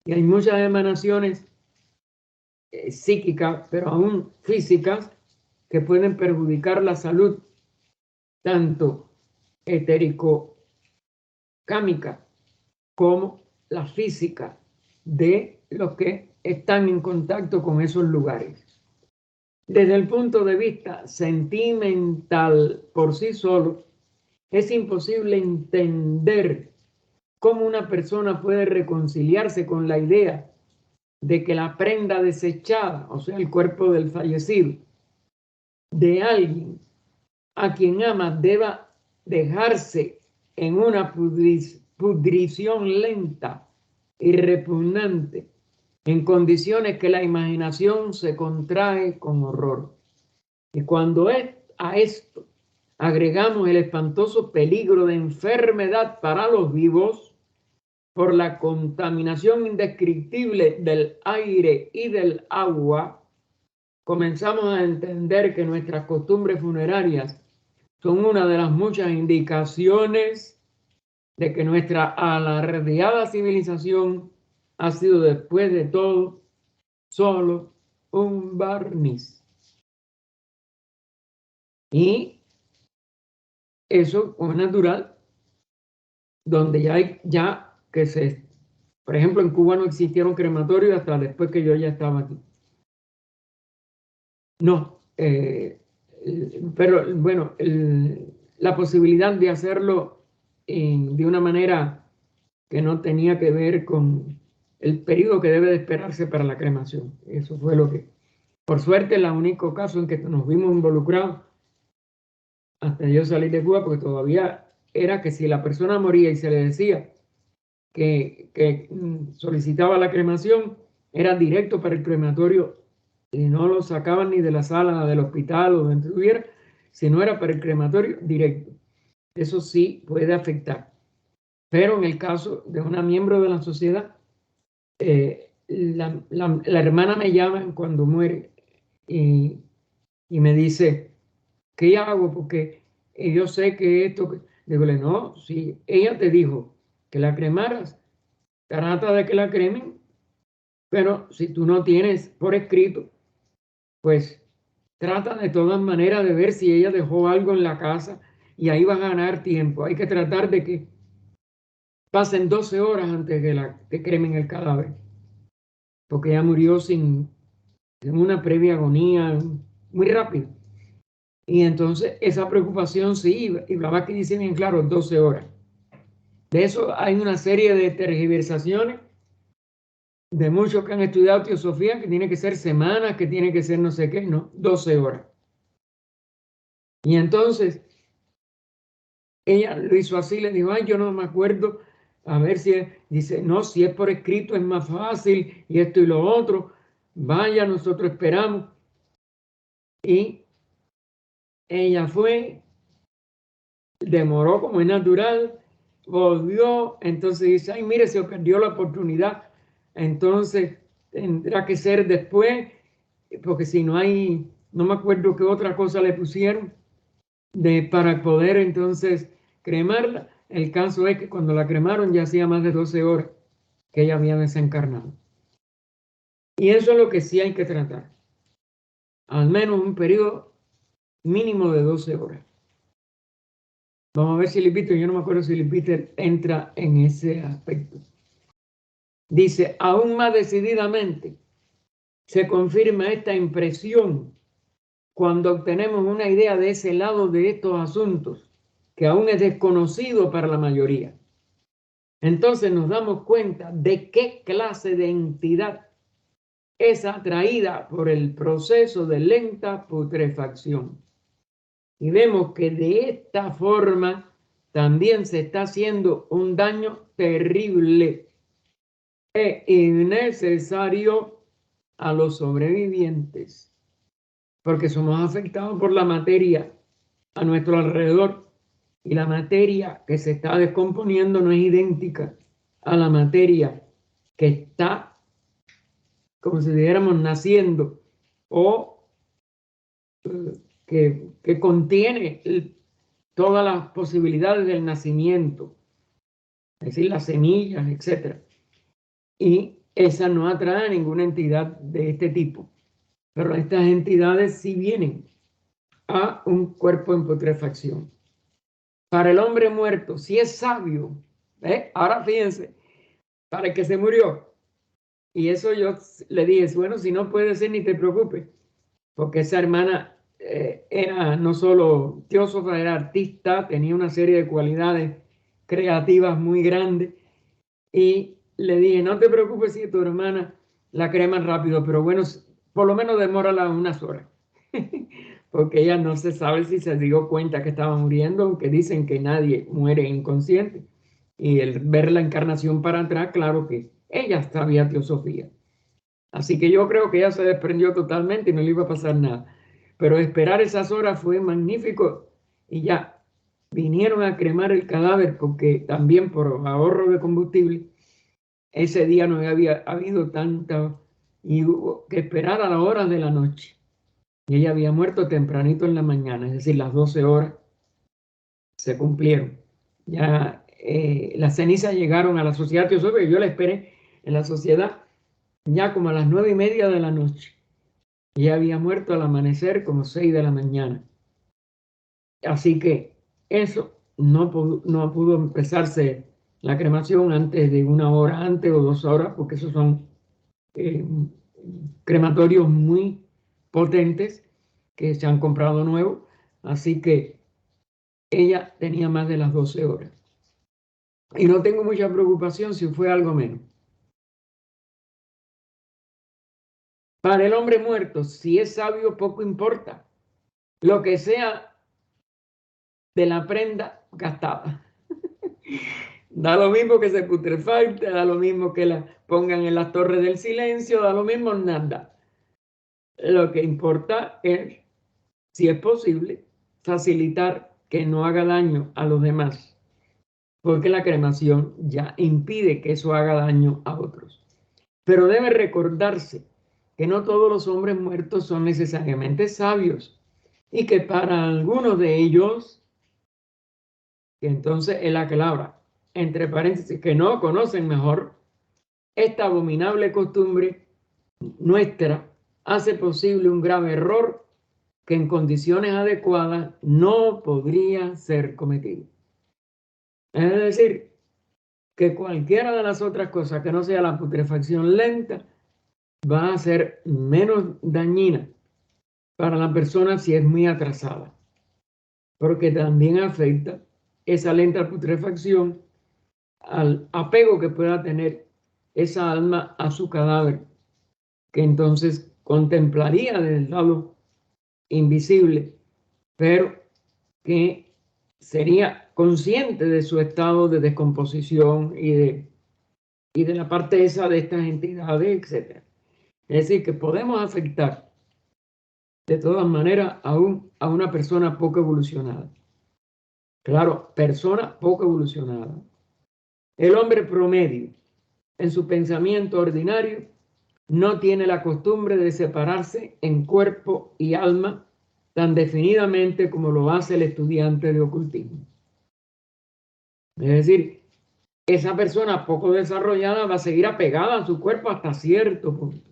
Y hay muchas emanaciones psíquicas, pero aún físicas, que pueden perjudicar la salud, tanto etérico-cámica como la física de los que están en contacto con esos lugares. Desde el punto de vista sentimental por sí solo, es imposible entender cómo una persona puede reconciliarse con la idea de que la prenda desechada, o sea, el cuerpo del fallecido, de alguien a quien ama deba dejarse en una pudrición lenta y repugnante, en condiciones que la imaginación se contrae con horror. Y cuando a esto agregamos el espantoso peligro de enfermedad para los vivos por la contaminación indescriptible del aire y del agua, comenzamos a entender que nuestras costumbres funerarias son una de las muchas indicaciones de que nuestra alardeada civilización ha sido, después de todo, solo un barniz. Y eso es natural, donde por ejemplo, en Cuba no existieron crematorios hasta después que yo ya estaba aquí. No, pero bueno, la posibilidad de hacerlo de una manera que no tenía que ver con el periodo que debe de esperarse para la cremación. Eso fue lo que, por suerte, el único caso en que nos vimos involucrados hasta yo salir de Cuba, porque todavía era que si la persona moría y se le decía que solicitaba la cremación, era directo para el crematorio y no lo sacaban ni de la sala del hospital o donde estuviera, sino era para el crematorio directo. Eso sí puede afectar. Pero en el caso de una miembro de la sociedad, la hermana me llama cuando muere y me dice, ¿qué hago? Porque yo sé que esto... Digo, no, si ella te dijo que la cremaras, trata de que la cremen, pero si tú no tienes por escrito, pues trata de todas maneras de ver si ella dejó algo en la casa y ahí vas a ganar tiempo. Hay que tratar de que pasen 12 horas antes de que cremen el cadáver, porque ella murió sin una previa agonía, muy rápido. Y entonces esa preocupación sí, y Blavatsky dice bien claro, 12 horas. De eso hay una serie de tergiversaciones de muchos que han estudiado teosofía, que tiene que ser semanas, que tiene que ser no sé qué, no, 12 horas. Y entonces ella lo hizo así, le dijo, ay, yo no me acuerdo, a ver si dice, no, si es por escrito es más fácil, y esto y lo otro, vaya, nosotros esperamos. Y ella fue, demoró como es natural, volvió, entonces dice, ay, mire, se perdió la oportunidad, entonces tendrá que ser después, porque si no hay, no me acuerdo qué otra cosa le pusieron para poder entonces cremarla. El caso es que cuando la cremaron ya hacía más de 12 horas que ella había desencarnado. Y eso es lo que sí hay que tratar, al menos un periodo mínimo de 12 horas. Vamos a ver si Lipiter, yo no me acuerdo si Lipiter entra en ese aspecto. Dice, aún más decididamente se confirma esta impresión cuando obtenemos una idea de ese lado de estos asuntos, que aún es desconocido para la mayoría. Entonces nos damos cuenta de qué clase de entidad es atraída por el proceso de lenta putrefacción. Y vemos que de esta forma también se está haciendo un daño terrible e innecesario a los sobrevivientes, porque somos afectados por la materia a nuestro alrededor y la materia que se está descomponiendo no es idéntica a la materia que está, como si dijéramos, naciendo o que contiene todas las posibilidades del nacimiento, es decir, las semillas, etc. Y esa no atrae a ninguna entidad de este tipo. Pero estas entidades sí vienen a un cuerpo en putrefacción. Para el hombre muerto, si es sabio, ahora fíjense, para el que se murió. Y eso yo le dije, bueno, si no puede ser, ni te preocupes, porque esa hermana era no solo teósofa, era artista, tenía una serie de cualidades creativas muy grandes. Y le dije, no te preocupes si tu hermana la creman rápido, pero bueno, por lo menos demórala unas horas. Porque ella no se sabe si se dio cuenta que estaba muriendo, aunque dicen que nadie muere inconsciente. Y el ver la encarnación para atrás, claro que ella sabía teosofía. Así que yo creo que ella se desprendió totalmente y no le iba a pasar nada. Pero esperar esas horas fue magnífico y ya vinieron a cremar el cadáver porque también por ahorro de combustible, ese día no había habido tanta y hubo que esperar a la hora de la noche. Y ella había muerto tempranito en la mañana, es decir, las 12 horas se cumplieron. Ya las cenizas llegaron a la sociedad teosófica, yo la esperé en la sociedad ya como a las 9:30 de la noche. Y había muerto al amanecer como 6 de la mañana. Así que eso no pudo empezarse la cremación antes de 1 hora antes o 2 horas, porque esos son crematorios muy potentes que se han comprado nuevos. Así que ella tenía más de las 12 horas. Y no tengo mucha preocupación si fue algo menos. Para el hombre muerto, si es sabio, poco importa. Lo que sea de la prenda gastada. Da lo mismo que se putrefacte, da lo mismo que la pongan en las torres del silencio, da lo mismo nada. Lo que importa es, si es posible, facilitar que no haga daño a los demás, porque la cremación ya impide que eso haga daño a otros. Pero debe recordarse que no todos los hombres muertos son necesariamente sabios y que para algunos de ellos, que entonces es la palabra, entre paréntesis, que no conocen mejor, esta abominable costumbre nuestra hace posible un grave error que en condiciones adecuadas no podría ser cometido. Es decir, que cualquiera de las otras cosas que no sea la putrefacción lenta va a ser menos dañina para la persona si es muy atrasada, porque también afecta esa lenta putrefacción al apego que pueda tener esa alma a su cadáver, que entonces contemplaría del lado invisible, pero que sería consciente de su estado de descomposición y de la parte esa de estas entidades, etc. Es decir, que podemos afectar de todas maneras a una persona poco evolucionada. Claro, persona poco evolucionada. El hombre promedio, en su pensamiento ordinario, no tiene la costumbre de separarse en cuerpo y alma tan definidamente como lo hace el estudiante de ocultismo. Es decir, esa persona poco desarrollada va a seguir apegada a su cuerpo hasta cierto punto.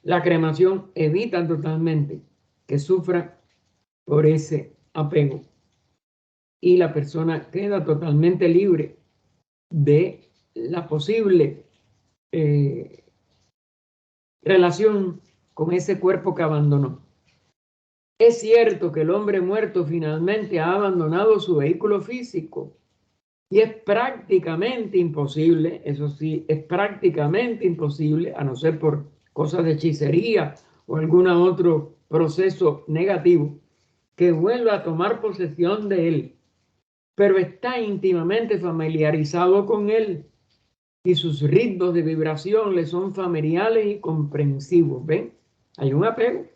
La cremación evita totalmente que sufra por ese apego y la persona queda totalmente libre de la posible relación con ese cuerpo que abandonó. Es cierto que el hombre muerto finalmente ha abandonado su vehículo físico y es prácticamente imposible, eso sí, es prácticamente imposible, a no ser por cosas de hechicería o algún otro proceso negativo, que vuelva a tomar posesión de él, pero está íntimamente familiarizado con él y sus ritmos de vibración le son familiares y comprensivos. ¿Ven? Hay un apego.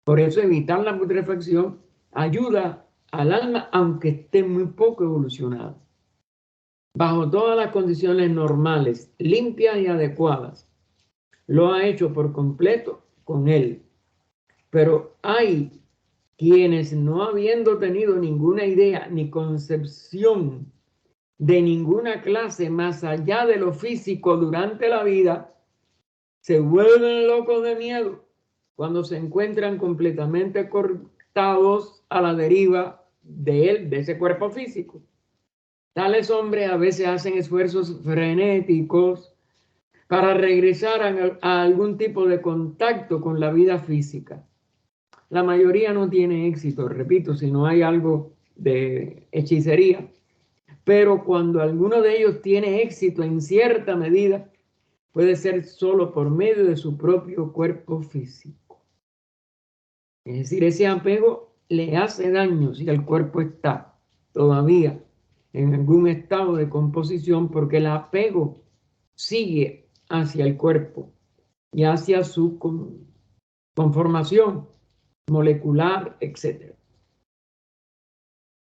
Por eso evitar la putrefacción ayuda al alma, aunque esté muy poco evolucionada. Bajo todas las condiciones normales, limpias y adecuadas, lo ha hecho por completo con él. Pero hay quienes, no habiendo tenido ninguna idea ni concepción de ninguna clase más allá de lo físico durante la vida, se vuelven locos de miedo cuando se encuentran completamente cortados a la deriva de ese cuerpo físico. Tales hombres a veces hacen esfuerzos frenéticos para regresar a algún tipo de contacto con la vida física. La mayoría no tiene éxito, repito, si no hay algo de hechicería. Pero cuando alguno de ellos tiene éxito en cierta medida, puede ser solo por medio de su propio cuerpo físico. Es decir, ese apego le hace daño si el cuerpo está todavía en algún estado de composición, porque el apego sigue hacia el cuerpo y hacia su conformación molecular, etc.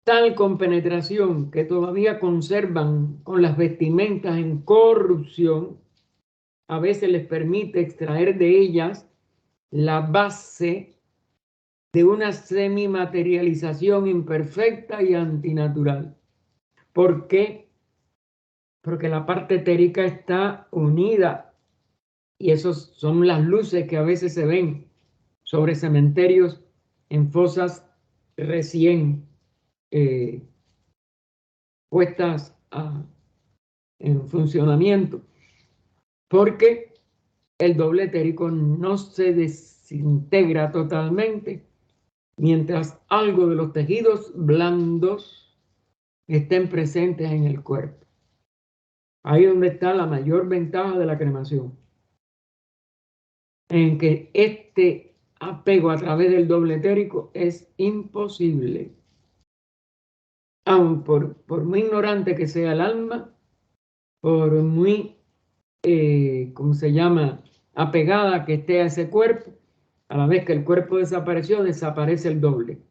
Tal compenetración que todavía conservan con las vestimentas en corrupción, a veces les permite extraer de ellas la base de una semimaterialización imperfecta y antinatural. ¿Por qué? Porque la parte etérica está unida y esas son las luces que a veces se ven sobre cementerios en fosas recién puestas en funcionamiento, porque el doble etérico no se desintegra totalmente mientras algo de los tejidos blandos estén presentes en el cuerpo. Ahí es donde está la mayor ventaja de la cremación, en que este apego a través del doble etérico es imposible. Aun por muy ignorante que sea el alma, por muy, ¿cómo se llama?, apegada que esté a ese cuerpo, a la vez que el cuerpo desapareció, desaparece el doble,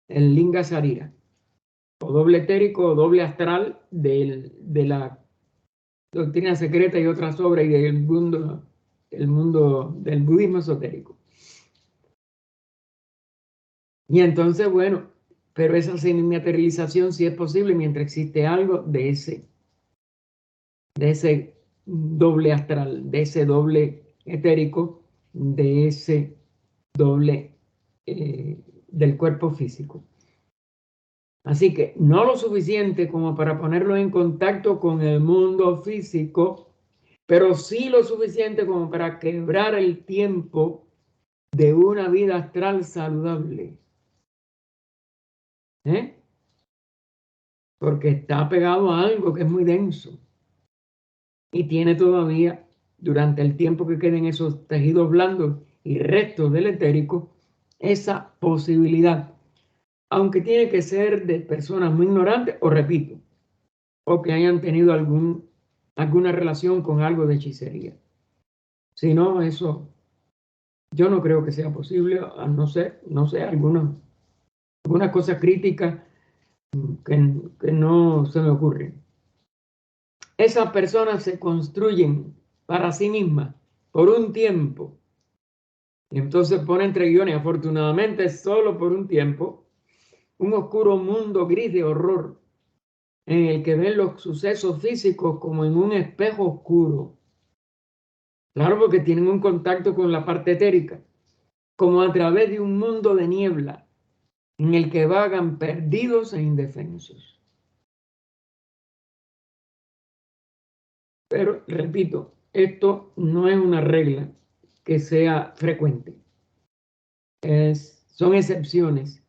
el linga sarira, o doble etérico o doble astral de la doctrina secreta y otras obras y del mundo, el mundo del budismo esotérico. Y entonces, bueno, pero esa semimaterialización sí es posible mientras existe algo de ese doble astral, de ese doble etérico, de ese doble del cuerpo físico. Así que no lo suficiente como para ponerlo en contacto con el mundo físico, pero sí lo suficiente como para quebrar el tiempo de una vida astral saludable. Porque está pegado a algo que es muy denso y tiene todavía, durante el tiempo que queden esos tejidos blandos y restos del etérico, esa posibilidad, aunque tiene que ser de personas muy ignorantes, o repito, o que hayan tenido alguna relación con algo de hechicería. Si no, eso yo no creo que sea posible, a no ser, no sé, alguna cosa crítica que no se me ocurre. Esas personas se construyen para sí mismas por un tiempo. Y entonces pone entre guiones, afortunadamente, solo por un tiempo, un oscuro mundo gris de horror en el que ven los sucesos físicos como en un espejo oscuro. Claro, porque tienen un contacto con la parte etérica, como a través de un mundo de niebla en el que vagan perdidos e indefensos. Pero, repito, esto no es una regla que sea frecuente. Son excepciones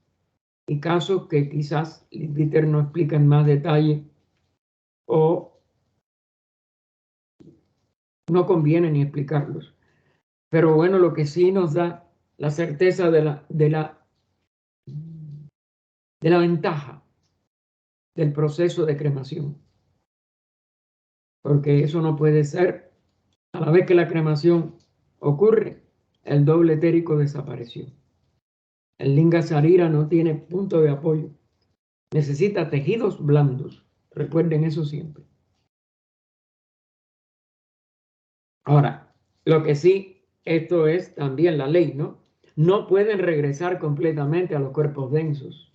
y casos que quizás Peter no explica en más detalle o no conviene ni explicarlos. Pero bueno, lo que sí nos da la certeza de la ventaja del proceso de cremación. Porque eso no puede ser, a la vez que la cremación ocurre, el doble etérico desapareció. El linga sarira no tiene punto de apoyo. Necesita tejidos blandos. Recuerden eso siempre. Ahora, lo que sí, esto es también la ley, ¿no? No pueden regresar completamente a los cuerpos densos.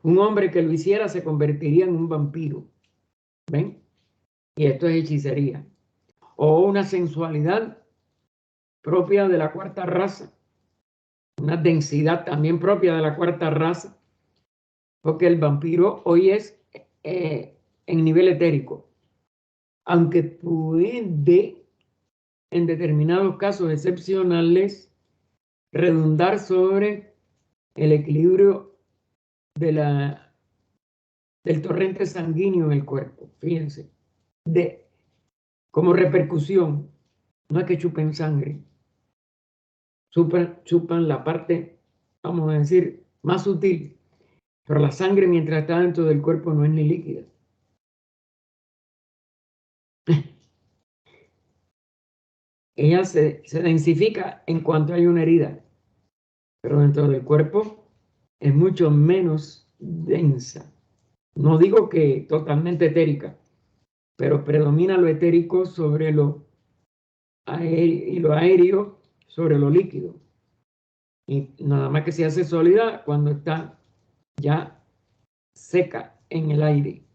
Un hombre que lo hiciera se convertiría en un vampiro. ¿Ven? Y esto es hechicería. O una sensualidad propia de la cuarta raza. Una densidad también propia de la cuarta raza. Porque el vampiro hoy es en nivel etérico. Aunque puede, en determinados casos excepcionales, redundar sobre el equilibrio del torrente sanguíneo en el cuerpo. Fíjense, como repercusión, no es que chupen sangre, chupan la parte, vamos a decir, más sutil, pero la sangre mientras está dentro del cuerpo no es ni líquida. Ella se densifica en cuanto hay una herida, pero dentro del cuerpo es mucho menos densa. No digo que totalmente etérica, pero predomina lo etérico sobre lo aéreo y lo aéreo sobre lo líquido. Y nada más que se hace sólida cuando está ya seca en el aire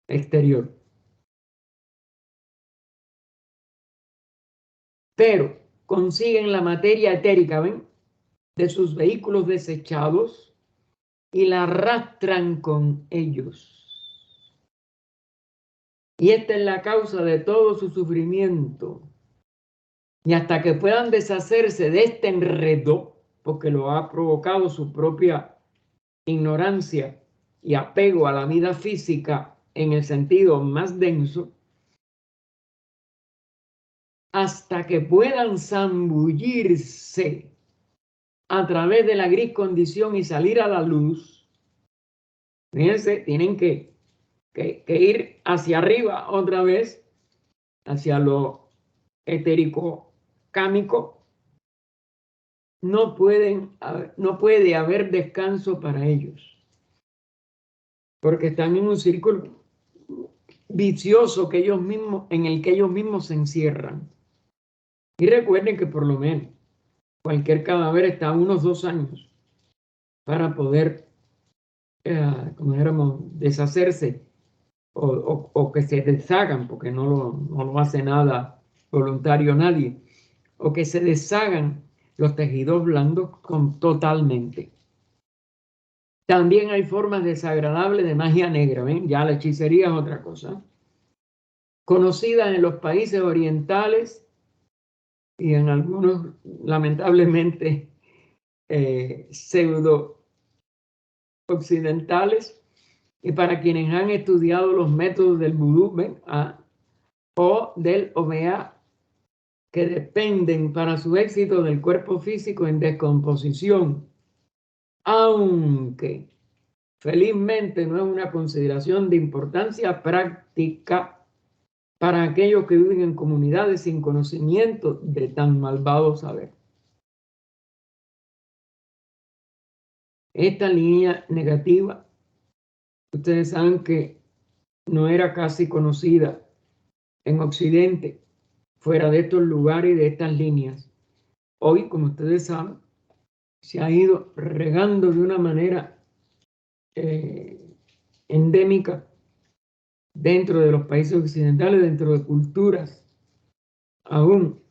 exterior. Pero consiguen la materia etérica, ¿ven?, de sus vehículos desechados y la arrastran con ellos. Y esta es la causa de todo su sufrimiento. Y hasta que puedan deshacerse de este enredo, porque lo ha provocado su propia ignorancia y apego a la vida física en el sentido más denso, hasta que puedan zambullirse a través de la gris condición y salir a la luz, fíjense, tienen que ir hacia arriba otra vez, hacia lo etérico cámico. No puede haber descanso para ellos, porque están en un círculo vicioso en el que ellos mismos se encierran. Y recuerden que por lo menos cualquier cadáver está a unos 2 años para poder, como dijéramos, deshacerse o que se deshagan, porque no lo hace nada voluntario nadie, o que se deshagan los tejidos blandos totalmente. También hay formas desagradables de magia negra, ¿ven? Ya la hechicería es otra cosa. Conocida en los países orientales y en algunos, lamentablemente, pseudo occidentales, y para quienes han estudiado los métodos del vudú, ¿ven? O del OMA, que dependen para su éxito del cuerpo físico en descomposición, aunque felizmente no es una consideración de importancia práctica para aquellos que viven en comunidades sin conocimiento de tan malvado saber. Esta línea negativa, ustedes saben que no era casi conocida en Occidente, fuera de estos lugares y de estas líneas. Hoy, como ustedes saben, se ha ido regando de una manera endémica dentro de los países occidentales, dentro de culturas aún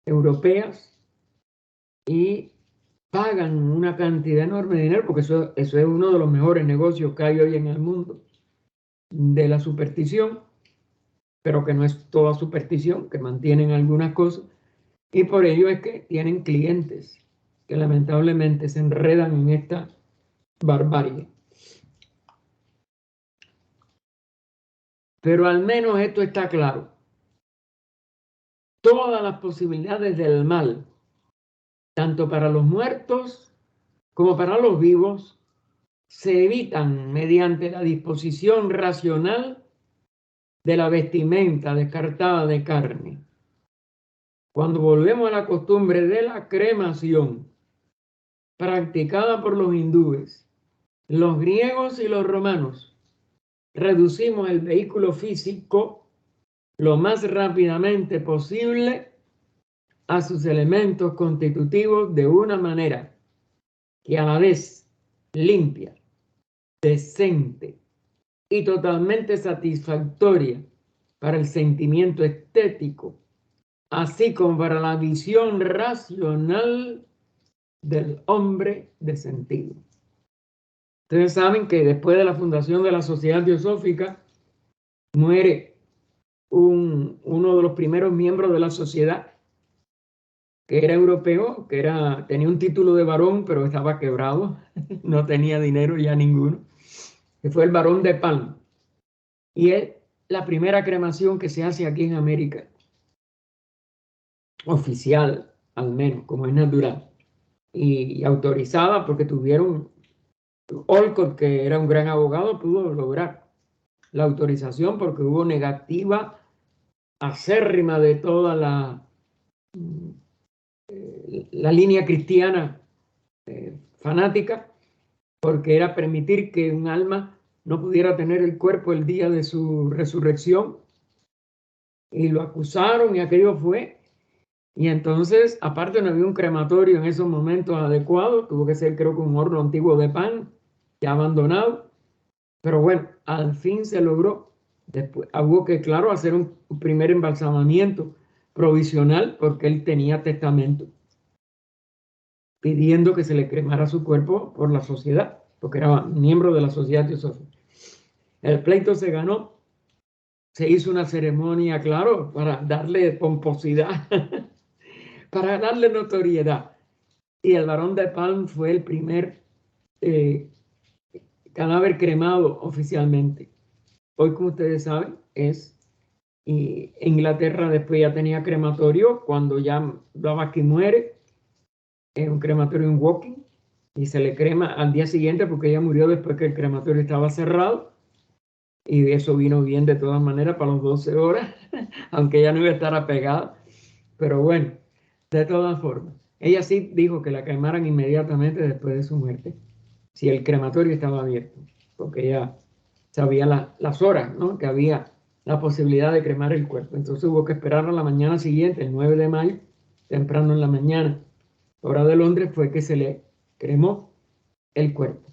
europeas, y pagan una cantidad enorme de dinero, porque eso es uno de los mejores negocios que hay hoy en el mundo, de la superstición, pero que no es toda superstición, que mantienen algunas cosas, y por ello es que tienen clientes que lamentablemente se enredan en esta barbarie. Pero al menos esto está claro. Todas las posibilidades del mal, tanto para los muertos como para los vivos, se evitan mediante la disposición racional de la vestimenta descartada de carne. Cuando volvemos a la costumbre de la cremación, practicada por los hindúes, los griegos y los romanos, reducimos el vehículo físico lo más rápidamente posible a sus elementos constitutivos de una manera que a la vez limpia, decente y totalmente satisfactoria para el sentimiento estético, así como para la visión racional del hombre de sentido. Ustedes saben que después de la fundación de la Sociedad Teosófica muere uno de los primeros miembros de la sociedad, que era europeo, tenía un título de varón, pero estaba quebrado, no tenía dinero ya ninguno, que fue el Barón de Palm. Y es la primera cremación que se hace aquí en América, oficial al menos, como es natural, y autorizada, porque tuvieron, Olcott, que era un gran abogado, pudo lograr la autorización porque hubo negativa acérrima de toda la línea cristiana fanática, porque era permitir que un alma no pudiera tener el cuerpo el día de su resurrección, y lo acusaron y aquello fue. Y entonces, aparte no había un crematorio en esos momentos adecuado, tuvo que ser, creo que un horno antiguo de pan ya abandonado, pero bueno, al fin se logró. Después hubo que, claro, hacer un primer embalsamamiento provisional, porque él tenía testamento pidiendo que se le cremara su cuerpo por la sociedad, porque era miembro de la Sociedad Teosófica. El pleito se ganó, se hizo una ceremonia, claro, para darle pomposidad, para darle notoriedad. Y el Barón de Palm fue el primer cadáver cremado oficialmente. Hoy, como ustedes saben, y Inglaterra después ya tenía crematorio cuando ya Blavatsky muere, es un crematorio en Woking, y se le crema al día siguiente porque ella murió después que el crematorio estaba cerrado, y eso vino bien de todas maneras para las 12 horas, aunque ella no iba a estar apegada, pero bueno, de todas formas. Ella sí dijo que la cremaran inmediatamente después de su muerte, si el crematorio estaba abierto, porque ella sabía las horas, ¿no?, que había la posibilidad de cremar el cuerpo. Entonces hubo que esperar a la mañana siguiente, el 9 de mayo, temprano en la mañana, hora de Londres, fue que se le cremó el cuerpo.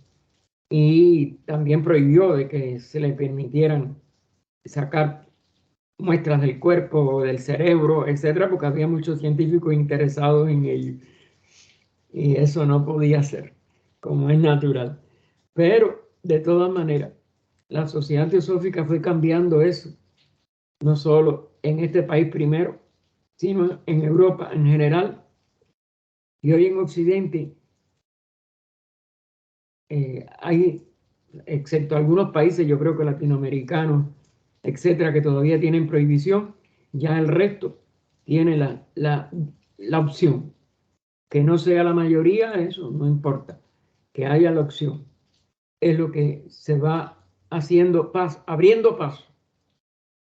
Y también prohibió de que se le permitieran sacar muestras del cuerpo, del cerebro, etcétera, porque había muchos científicos interesados en ello. Y eso no podía ser, como es natural. Pero, de todas maneras, la Sociedad Teosófica fue cambiando eso, no solo en este país primero, sino en Europa en general. Y hoy en Occidente hay, excepto algunos países, yo creo que latinoamericanos, etcétera, que todavía tienen prohibición, ya el resto tiene la opción. Que no sea la mayoría, eso no importa, que haya la opción. Es lo que se va haciendo abriendo paso.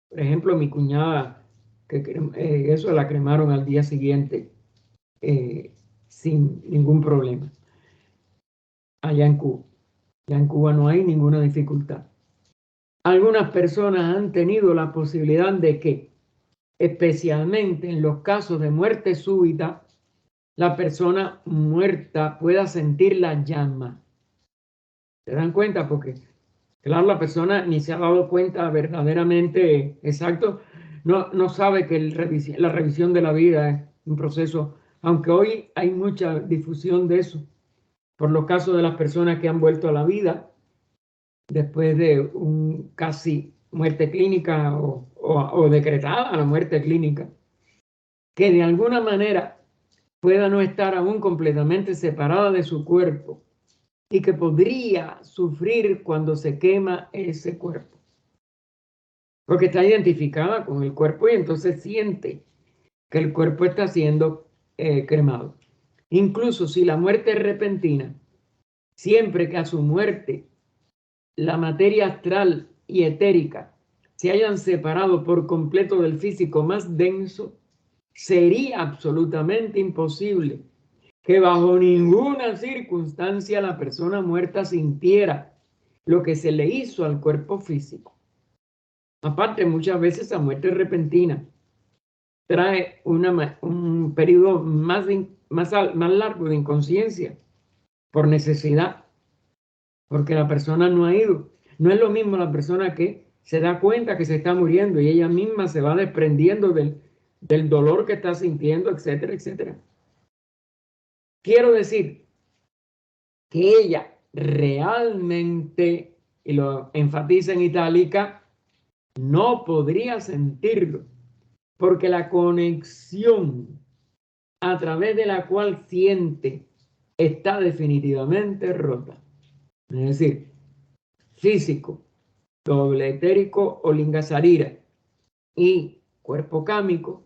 Por ejemplo, mi cuñada, eso la cremaron al día siguiente sin ningún problema, allá en Cuba. Ya en Cuba no hay ninguna dificultad. Algunas personas han tenido la posibilidad de que, especialmente en los casos de muerte súbita, la persona muerta pueda sentir la llama. ¿Se dan cuenta? Porque, claro, la persona ni se ha dado cuenta verdaderamente exacto, no sabe que la revisión de la vida es un proceso, aunque hoy hay mucha difusión de eso, por los casos de las personas que han vuelto a la vida después de un casi muerte clínica o decretada la muerte clínica, que de alguna manera pueda no estar aún completamente separada de su cuerpo y que podría sufrir cuando se quema ese cuerpo, porque está identificada con el cuerpo y entonces siente que el cuerpo está siendo cremado. Incluso si la muerte es repentina, siempre que a su muerte la materia astral y etérica se hayan separado por completo del físico más denso, sería absolutamente imposible que bajo ninguna circunstancia la persona muerta sintiera lo que se le hizo al cuerpo físico. Aparte, muchas veces la muerte repentina trae un periodo más largo de inconsciencia por necesidad, porque la persona no ha ido. No es lo mismo la persona que se da cuenta que se está muriendo y ella misma se va desprendiendo del dolor que está sintiendo, etcétera, etcétera. Quiero decir que ella realmente, y lo enfatiza en itálica, no podría sentirlo, porque la conexión a través de la cual siente está definitivamente rota. Es decir, físico, doble etérico o lingasarira y cuerpo cámico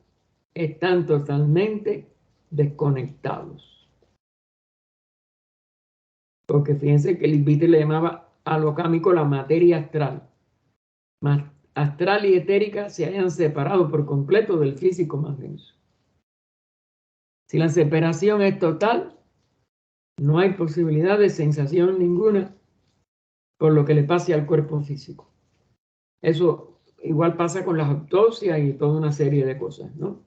están totalmente desconectados. Porque fíjense que el Viter le llamaba a lo cámico la materia astral. Astral y etérica se hayan separado por completo del físico más denso. Si la separación es total, no hay posibilidad de sensación ninguna por lo que le pase al cuerpo físico. Eso igual pasa con las autopsias y toda una serie de cosas, ¿no?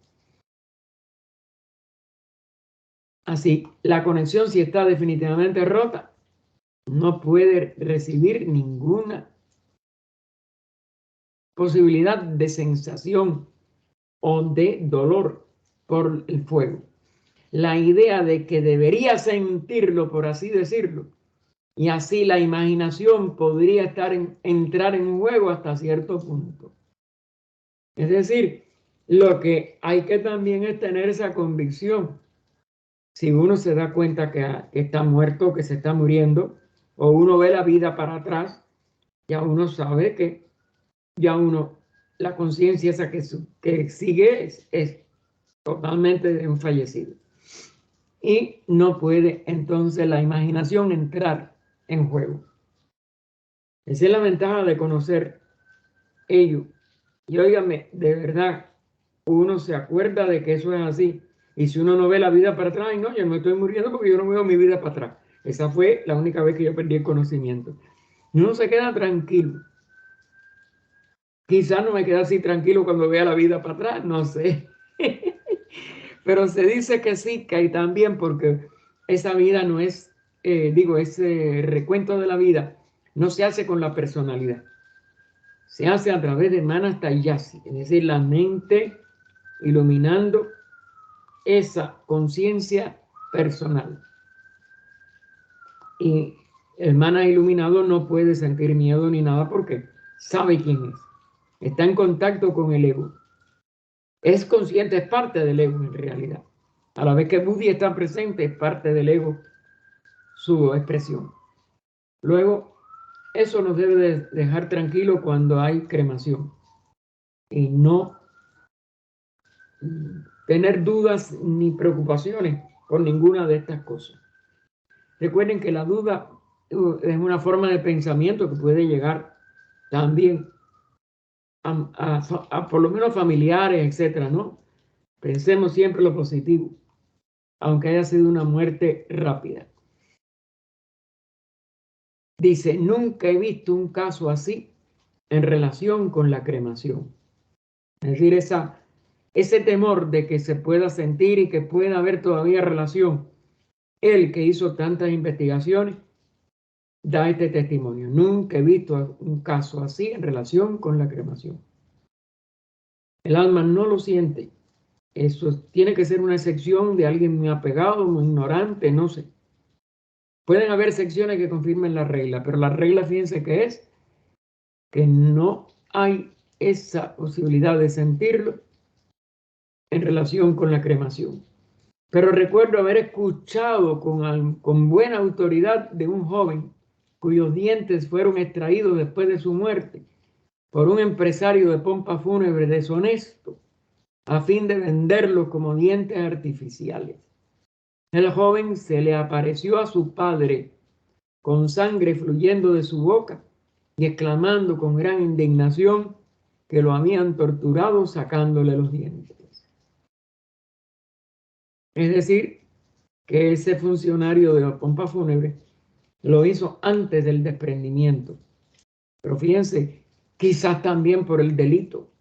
Así, la conexión, si está definitivamente rota, no puede recibir ninguna posibilidad de sensación o de dolor por el fuego. La idea de que debería sentirlo, por así decirlo, Y así la imaginación podría entrar en juego hasta cierto punto. Es decir, lo que hay que también es tener esa convicción. Si uno se da cuenta que está muerto, que se está muriendo, o uno ve la vida para atrás, ya uno sabe que ya uno, la conciencia esa que sigue es totalmente de un fallecido. Y no puede entonces la imaginación entrar en juego. Esa es la ventaja de conocer ello. Y óigame, de verdad, uno se acuerda de que eso es así. Y si uno no ve la vida para atrás, no, yo me estoy muriendo porque yo no veo mi vida para atrás. Esa fue la única vez que yo perdí el conocimiento. Y uno se queda tranquilo. Quizás no me queda así tranquilo cuando vea la vida para atrás, no sé. Pero se dice que sí, que hay también, porque esa vida no es, ese recuento de la vida no se hace con la personalidad. Se hace a través de Manas Taiyasi, es decir, la mente iluminando esa conciencia personal. Y el Mana iluminado no puede sentir miedo ni nada porque sabe quién es. Está en contacto con el ego. Es consciente, es parte del ego en realidad. A la vez que Buddhi está presente, es parte del ego su expresión. Luego, eso nos debe de dejar tranquilo cuando hay cremación y no tener dudas ni preocupaciones por ninguna de estas cosas. Recuerden que la duda es una forma de pensamiento que puede llegar también a por lo menos familiares, etcétera, ¿no? Pensemos siempre lo positivo, aunque haya sido una muerte rápida. Dice, nunca he visto un caso así en relación con la cremación. Es decir, ese temor de que se pueda sentir y que pueda haber todavía relación. Él que hizo tantas investigaciones da este testimonio. Nunca he visto un caso así en relación con la cremación. El alma no lo siente. Eso tiene que ser una excepción de alguien muy apegado, muy ignorante, no sé. Pueden haber secciones que confirmen la regla, pero la regla, fíjense que es que no hay esa posibilidad de sentirlo en relación con la cremación. Pero recuerdo haber escuchado con buena autoridad de un joven cuyos dientes fueron extraídos después de su muerte por un empresario de pompa fúnebre deshonesto a fin de venderlos como dientes artificiales. El joven se le apareció a su padre con sangre fluyendo de su boca y exclamando con gran indignación que lo habían torturado sacándole los dientes. Es decir, que ese funcionario de la pompa fúnebre lo hizo antes del desprendimiento. Pero fíjense, quizás también por el delito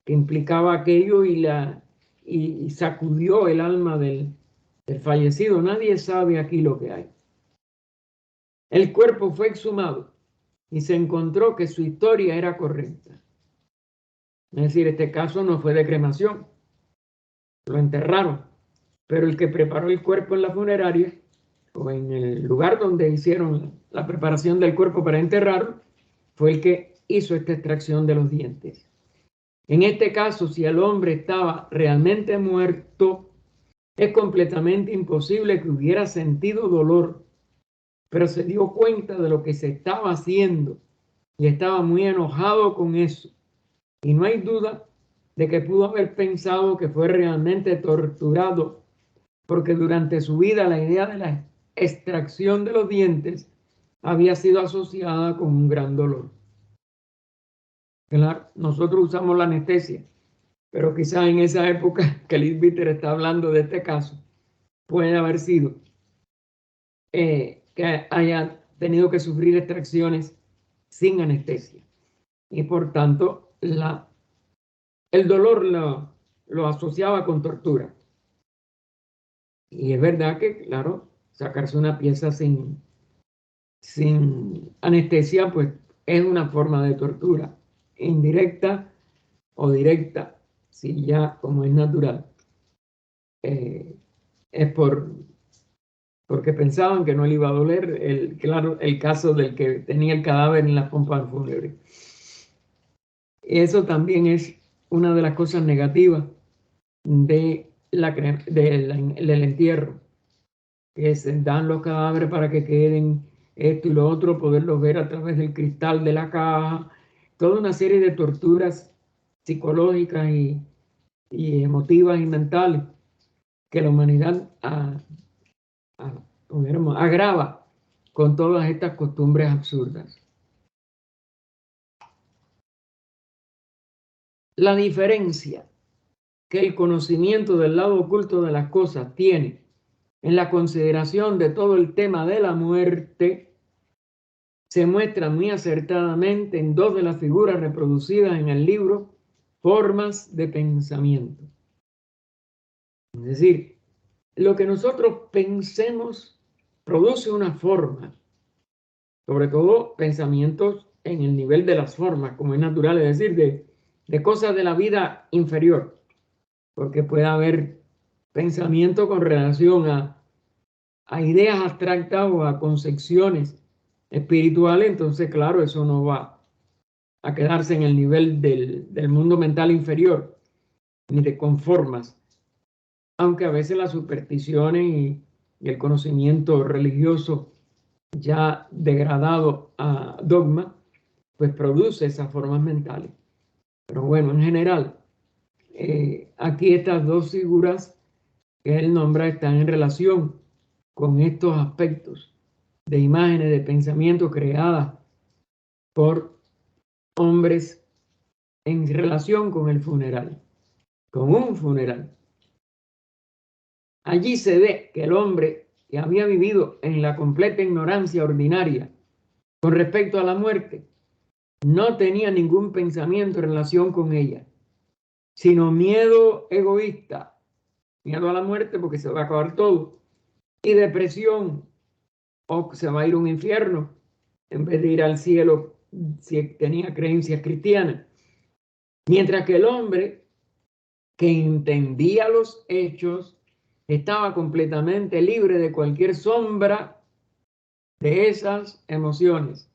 que implicaba aquello y sacudió el alma del fallecido. Nadie sabe aquí lo que hay. El cuerpo fue exhumado y se encontró que su historia era correcta. Es decir, este caso no fue de cremación, lo enterraron, pero el que preparó el cuerpo en la funeraria o en el lugar donde hicieron la preparación del cuerpo para enterrarlo, fue el que hizo esta extracción de los dientes. En este caso, si el hombre estaba realmente muerto, es completamente imposible que hubiera sentido dolor, pero se dio cuenta de lo que se estaba haciendo y estaba muy enojado con eso. Y no hay duda de que pudo haber pensado que fue realmente torturado, porque durante su vida la idea de la extracción de los dientes había sido asociada con un gran dolor. Claro, nosotros usamos la anestesia, pero quizás en esa época que Liz Bitter está hablando de este caso, puede haber sido que haya tenido que sufrir extracciones sin anestesia. Y por tanto, el dolor lo asociaba con tortura. Y es verdad que, claro, sacarse una pieza sin anestesia, pues es una forma de tortura, indirecta o directa, si ya como es natural, es por porque pensaban que no le iba a doler, claro, el caso del que tenía el cadáver en la pompa fúnebre. Eso también es una de las cosas negativas del entierro, que se dan los cadáveres para que queden esto y lo otro, poderlos ver a través del cristal de la caja, toda una serie de torturas psicológicas y emotivas y mentales que la humanidad agrava con todas estas costumbres absurdas. La diferencia que el conocimiento del lado oculto de las cosas tiene en la consideración de todo el tema de la muerte se muestra muy acertadamente en dos de las figuras reproducidas en el libro Formas de Pensamiento. Es decir, lo que nosotros pensemos produce una forma, sobre todo pensamientos en el nivel de las formas, como es natural, es decir, de cosas de la vida inferior, porque puede haber pensamiento con relación a ideas abstractas o a concepciones espirituales, entonces claro, eso no va a quedarse en el nivel del mundo mental inferior, ni de conformas, aunque a veces las supersticiones y el conocimiento religioso ya degradado a dogma, pues produce esas formas mentales. Pero bueno, en general, aquí estas dos figuras que él nombra están en relación con estos aspectos de imágenes, de pensamiento creadas por hombres en relación con el funeral, con un funeral. Allí se ve que el hombre que había vivido en la completa ignorancia ordinaria con respecto a la muerte, no tenía ningún pensamiento en relación con ella, sino miedo egoísta, miedo a la muerte porque se va a acabar todo, y depresión, o se va a ir a un infierno en vez de ir al cielo si tenía creencias cristianas. Mientras que el hombre que entendía los hechos estaba completamente libre de cualquier sombra de esas emociones.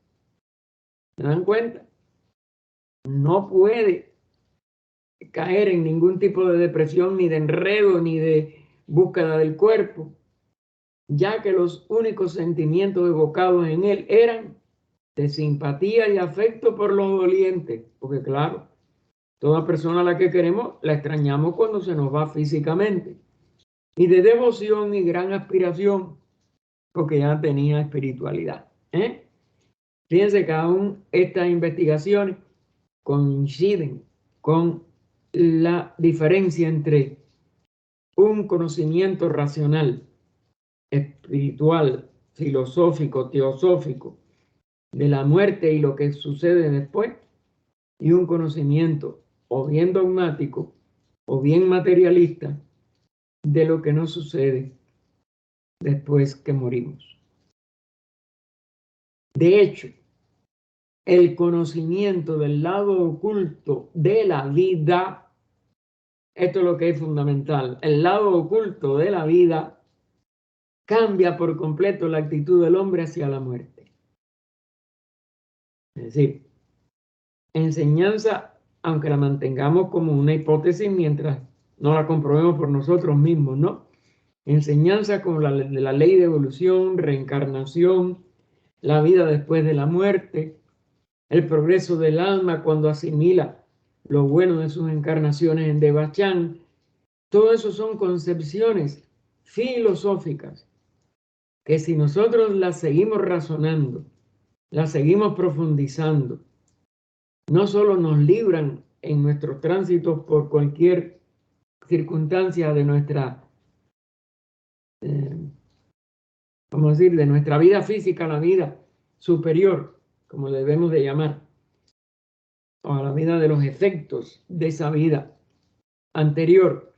¿Se dan cuenta? No puede caer en ningún tipo de depresión, ni de enredo, ni de búsqueda del cuerpo, ya que los únicos sentimientos evocados en él eran de simpatía y afecto por los dolientes, porque claro, toda persona a la que queremos la extrañamos cuando se nos va físicamente, y de devoción y gran aspiración, porque ya tenía espiritualidad. Fíjense que aún estas investigaciones coinciden con la diferencia entre un conocimiento racional, espiritual, filosófico, teosófico, de la muerte y lo que sucede después, y un conocimiento o bien dogmático o bien materialista de lo que nos sucede después que morimos. De hecho, el conocimiento del lado oculto de la vida, esto es lo que es fundamental, el lado oculto de la vida cambia por completo la actitud del hombre hacia la muerte. Es decir, enseñanza, aunque la mantengamos como una hipótesis mientras no la comprobemos por nosotros mismos, ¿no? Enseñanza como de la ley de evolución, reencarnación, la vida después de la muerte, el progreso del alma cuando asimila lo bueno de sus encarnaciones en Devachan. Todo eso son concepciones filosóficas que si nosotros las seguimos razonando, las seguimos profundizando, no solo nos libran en nuestros tránsitos por cualquier circunstancia de nuestra, vamos a decir, de nuestra vida física, la vida superior, como debemos de llamar, o a la vida de los efectos de esa vida anterior,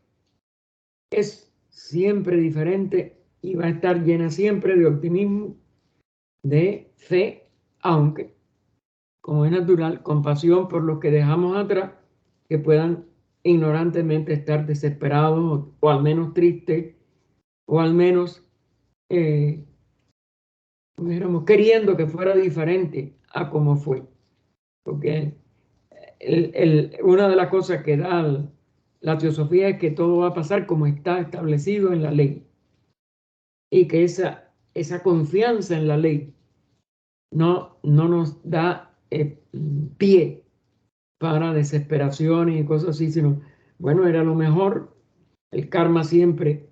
es siempre diferente y va a estar llena siempre de optimismo, de fe, aunque, como es natural, compasión por los que dejamos atrás, que puedan ignorantemente estar desesperados o al menos tristes o al menos dijéramos, queriendo que fuera diferente a como fue. Porque una de las cosas que da la teosofía es que todo va a pasar como está establecido en la ley. Y que esa confianza en la ley no nos da pie para desesperaciones y cosas así, sino, bueno, era lo mejor. El karma siempre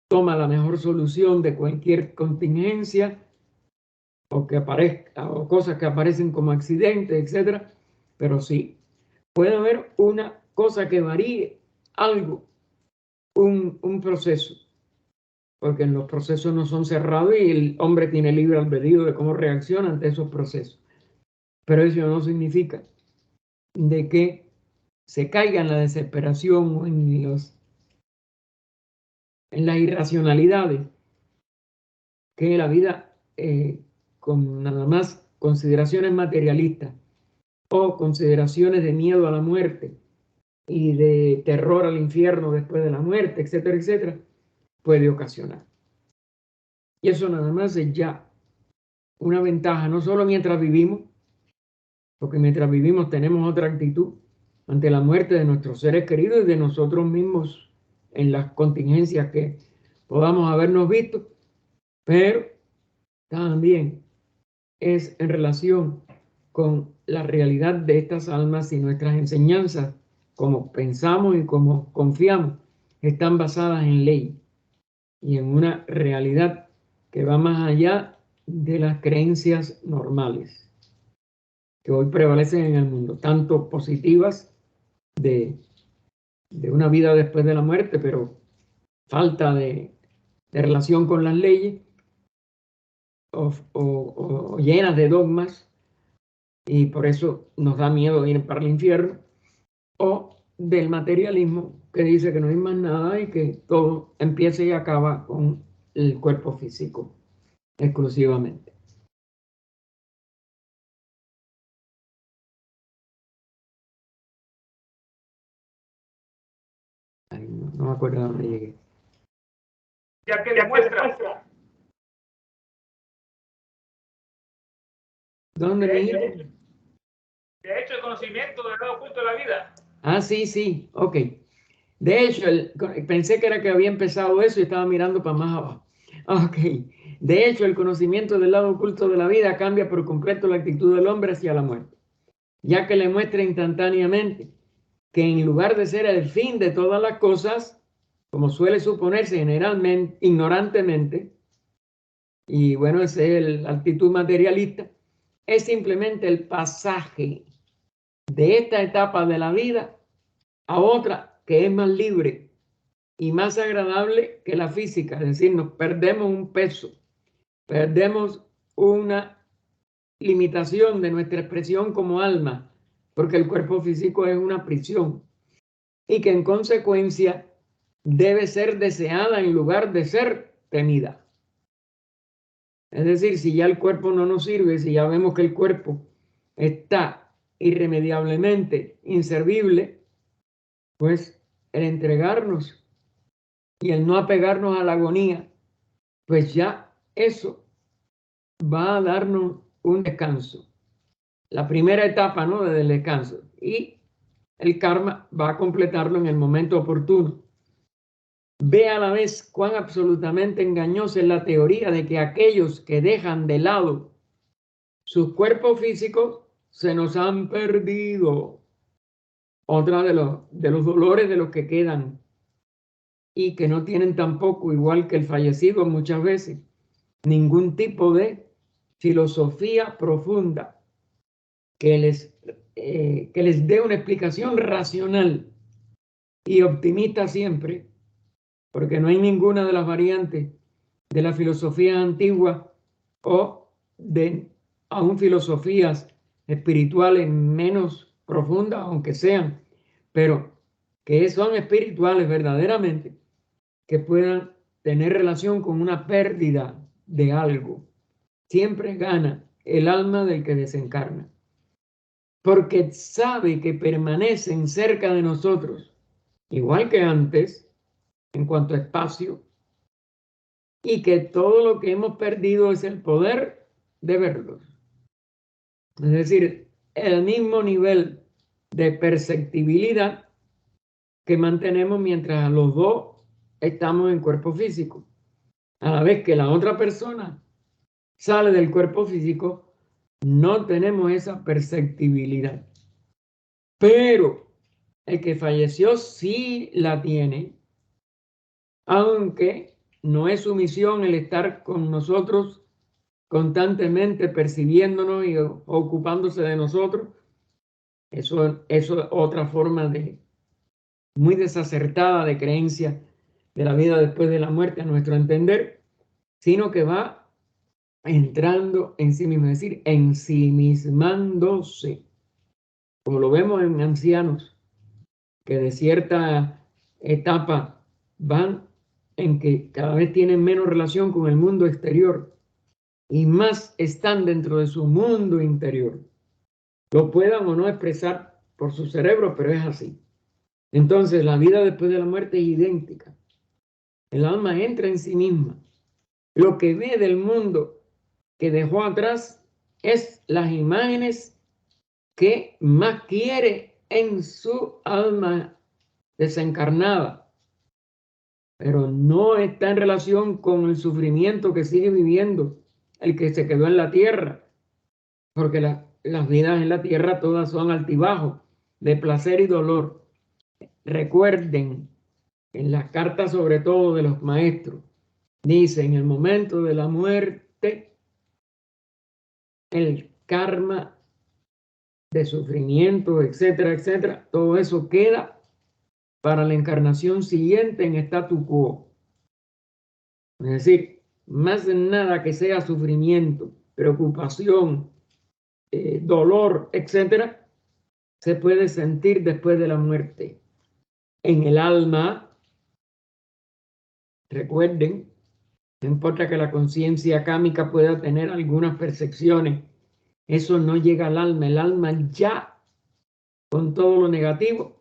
toma la mejor solución de cualquier contingencia o que aparezca, o cosas que aparecen como accidentes, etcétera. Pero sí, puede haber una cosa que varíe algo, un proceso, porque los procesos no son cerrados y el hombre tiene libre albedrío de cómo reacciona ante esos procesos. Pero eso no significa de que se caiga en la desesperación o en las irracionalidades que la vida, con nada más consideraciones materialistas o consideraciones de miedo a la muerte y de terror al infierno después de la muerte, etcétera, etcétera, puede ocasionar. Y eso nada más es ya una ventaja, no solo mientras vivimos, porque mientras vivimos tenemos otra actitud ante la muerte de nuestros seres queridos y de nosotros mismos en las contingencias que podamos habernos visto, pero también es en relación con la realidad de estas almas y nuestras enseñanzas, como pensamos y como confiamos, están basadas en ley y en una realidad que va más allá de las creencias normales que hoy prevalecen en el mundo, tanto positivas de una vida después de la muerte, pero falta de relación con las leyes o llenas de dogmas y por eso nos da miedo ir para el infierno, o del materialismo que dice que no hay más nada y que todo empieza y acaba con el cuerpo físico exclusivamente. Ay, no me acuerdo a dónde llegué. Ya que demuestra. ¿Dónde me dijiste? De hecho, el conocimiento del lado oculto de la vida. Ah, sí, ok. De hecho, pensé que era que había empezado eso y estaba mirando para más abajo. Ok. De hecho, el conocimiento del lado oculto de la vida cambia por completo la actitud del hombre hacia la muerte, ya que le muestra instantáneamente que en lugar de ser el fin de todas las cosas, como suele suponerse generalmente, ignorantemente, y bueno, esa es la actitud materialista, es simplemente el pasaje de esta etapa de la vida a otra que es más libre y más agradable que la física. Es decir, nos perdemos un peso, perdemos una limitación de nuestra expresión como alma, porque el cuerpo físico es una prisión y que en consecuencia debe ser deseada en lugar de ser temida. Es decir, si ya el cuerpo no nos sirve, si ya vemos que el cuerpo está irremediablemente inservible, pues el entregarnos y el no apegarnos a la agonía, pues ya eso va a darnos un descanso. La primera etapa, ¿no?, del descanso. Y el karma va a completarlo en el momento oportuno. Ve a la vez cuán absolutamente engañosa es la teoría de que aquellos que dejan de lado sus cuerpos físicos se nos han perdido. Otra de los dolores de los que quedan y que no tienen tampoco, igual que el fallecido muchas veces, ningún tipo de filosofía profunda que les dé una explicación racional y optimista siempre, porque no hay ninguna de las variantes de las filosofías antiguas o de aún filosofías espirituales menos profundas, aunque sean, pero que son espirituales verdaderamente, que puedan tener relación con una pérdida de algo. Siempre gana el alma del que desencarna, porque sabe que permanecen cerca de nosotros, igual que antes, en cuanto a espacio, y que todo lo que hemos perdido es el poder de verlos. Es decir, el mismo nivel de perceptibilidad que mantenemos mientras los dos estamos en cuerpo físico. A la vez que la otra persona sale del cuerpo físico, no tenemos esa perceptibilidad. Pero el que falleció sí la tiene, aunque no es su misión el estar con nosotros constantemente percibiéndonos y ocupándose de nosotros. Eso es otra forma muy desacertada de creencia de la vida después de la muerte a nuestro entender, sino que va entrando en sí mismo, es decir, ensimismándose, como lo vemos en ancianos que de cierta etapa van en que cada vez tienen menos relación con el mundo exterior y más están dentro de su mundo interior. Lo puedan o no expresar por su cerebro, pero es así. Entonces, la vida después de la muerte es idéntica. El alma entra en sí misma. Lo que ve del mundo que dejó atrás es las imágenes que más quiere en su alma desencarnada, pero no está en relación con el sufrimiento que sigue viviendo el que se quedó en la tierra, porque las vidas en la tierra todas son altibajos, de placer y dolor. Recuerden, en las cartas sobre todo de los maestros, dice, en el momento de la muerte, el karma de sufrimiento, etcétera, etcétera, todo eso queda para la encarnación siguiente en statu quo. Es decir, más nada que sea sufrimiento, preocupación, dolor, etcétera, se puede sentir después de la muerte. En el alma, recuerden, no importa que la conciencia kámica pueda tener algunas percepciones, eso no llega al alma. El alma ya, con todo lo negativo,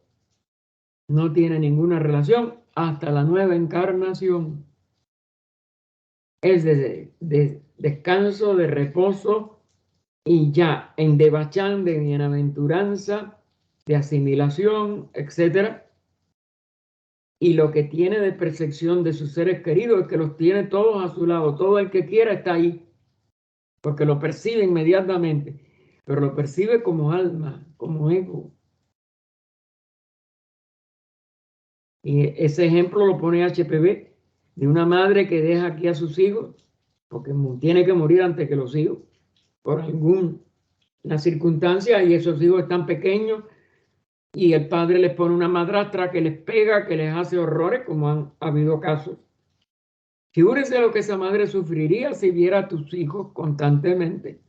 no tiene ninguna relación hasta la nueva encarnación. Es de descanso, de reposo y ya en devachán, de bienaventuranza, de asimilación, etc. Y lo que tiene de percepción de sus seres queridos es que los tiene todos a su lado. Todo el que quiera está ahí, porque lo percibe inmediatamente, pero lo percibe como alma, como ego. Y ese ejemplo lo pone HPB, de una madre que deja aquí a sus hijos, porque tiene que morir antes que los hijos, por alguna circunstancia, y esos hijos están pequeños, y el padre les pone una madrastra que les pega, que les hace horrores, como han habido casos. Figúrese lo que esa madre sufriría si viera a tus hijos constantemente.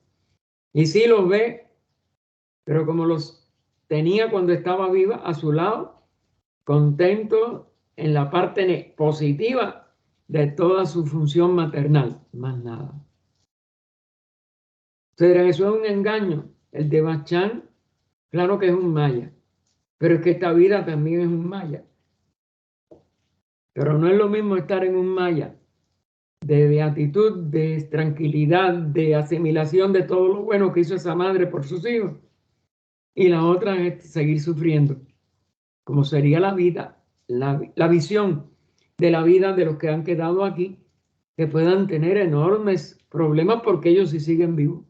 Y sí los ve, pero como los tenía cuando estaba viva a su lado, contento en la parte positiva de toda su función maternal, más nada. Entonces, eso es un engaño. El de Bachán, claro que es un maya, pero es que esta vida también es un maya. Pero no es lo mismo estar en un maya de beatitud, de tranquilidad, de asimilación de todo lo bueno que hizo esa madre por sus hijos, y la otra es seguir sufriendo, como sería la vida, la visión de la vida de los que han quedado aquí, que puedan tener enormes problemas porque ellos sí siguen vivos.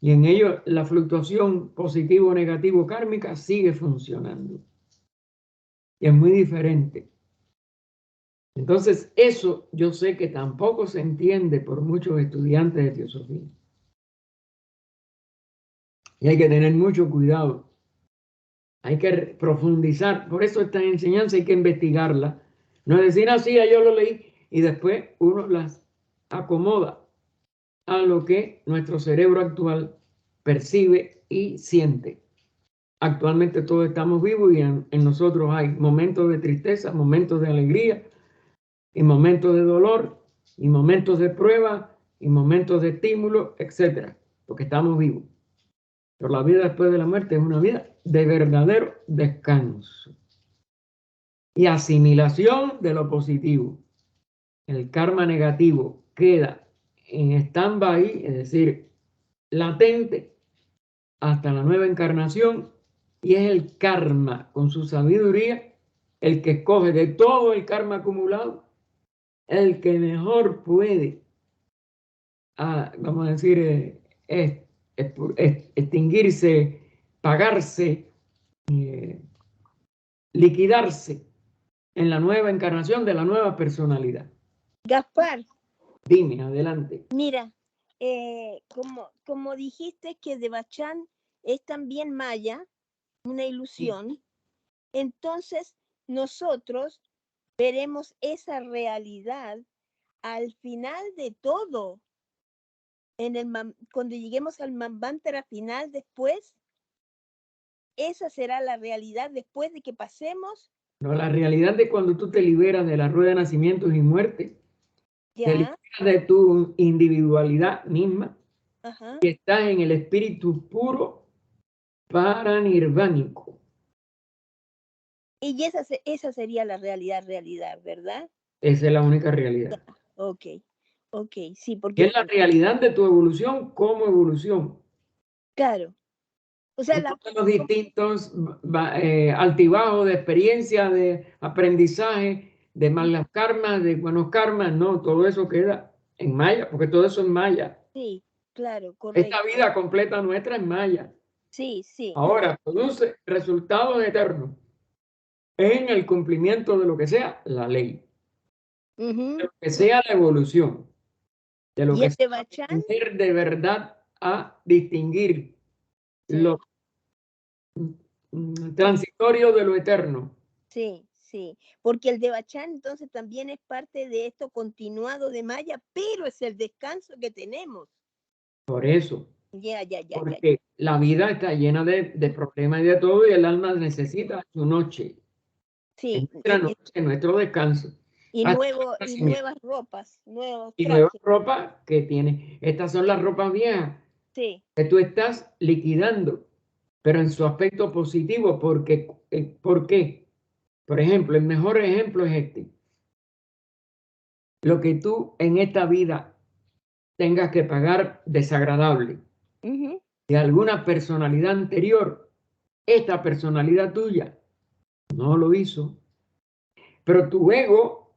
Y en ellos la fluctuación positivo, negativo, kármica sigue funcionando. Y es muy diferente. Entonces, eso yo sé que tampoco se entiende por muchos estudiantes de teosofía. Y hay que tener mucho cuidado. Hay que profundizar. Por eso esta enseñanza hay que investigarla. No es decir así, yo lo leí y después uno las acomoda a lo que nuestro cerebro actual percibe y siente. Actualmente todos estamos vivos y en nosotros hay momentos de tristeza, momentos de alegría y momentos de dolor y momentos de prueba y momentos de estímulo, etcétera, porque estamos vivos. Pero la vida después de la muerte es una vida de verdadero descanso y asimilación de lo positivo. el karma negativo queda en stand-by, es decir, latente, hasta la nueva encarnación, y es el karma, con su sabiduría, el que escoge de todo el karma acumulado, el que mejor puede, vamos a decir, extinguirse, pagarse, liquidarse en la nueva encarnación de la nueva personalidad. Gaspar, Dime, adelante. mira, como dijiste que Devachan es también maya, una ilusión, entonces nosotros veremos esa realidad al final de todo. Cuando lleguemos al Manvantara final después, esa será la realidad después de que pasemos. No, la realidad de cuando tú te liberas de la rueda de nacimientos y muerte, te Ya, liberas de tu individualidad misma, ajá. y estás en el espíritu puro paranirvánico. Y esa sería la realidad, ¿verdad? Esa es la única realidad. Ok, sí, Que porque, es la realidad de tu evolución como evolución. claro, o sea, Todos los distintos altibajos de experiencia, de aprendizaje, de malas karmas, de buenos karmas, no, todo eso queda en maya, porque todo eso es maya. sí, claro, Esta correcto. vida completa nuestra es maya. Sí, sí. Ahora produce resultados eternos en el cumplimiento de lo que sea la ley, Ujú. de lo que sea la evolución, de lo Y que este sea Bachán, aprender de verdad a distinguir sí, lo transitorio de lo eterno. sí, sí, porque el de Bachán entonces también es parte de esto continuado de Maya, pero es el descanso que tenemos. Por eso, Ya. porque la vida está llena de problemas y de todo, y el alma necesita su noche. Sí, Nuestra noche, nuestro descanso. y Hasta el nacimiento. nuevas ropas, nuevos Y nueva trajes. ropa que tiene. Estas son las ropas viejas Sí, que tú estás liquidando, pero en su aspecto positivo, porque, ¿por qué? Por ejemplo, el mejor ejemplo es este. Lo que tú en esta vida tengas que pagar desagradable ujú, de alguna personalidad anterior, esta personalidad tuya no lo hizo, pero tu ego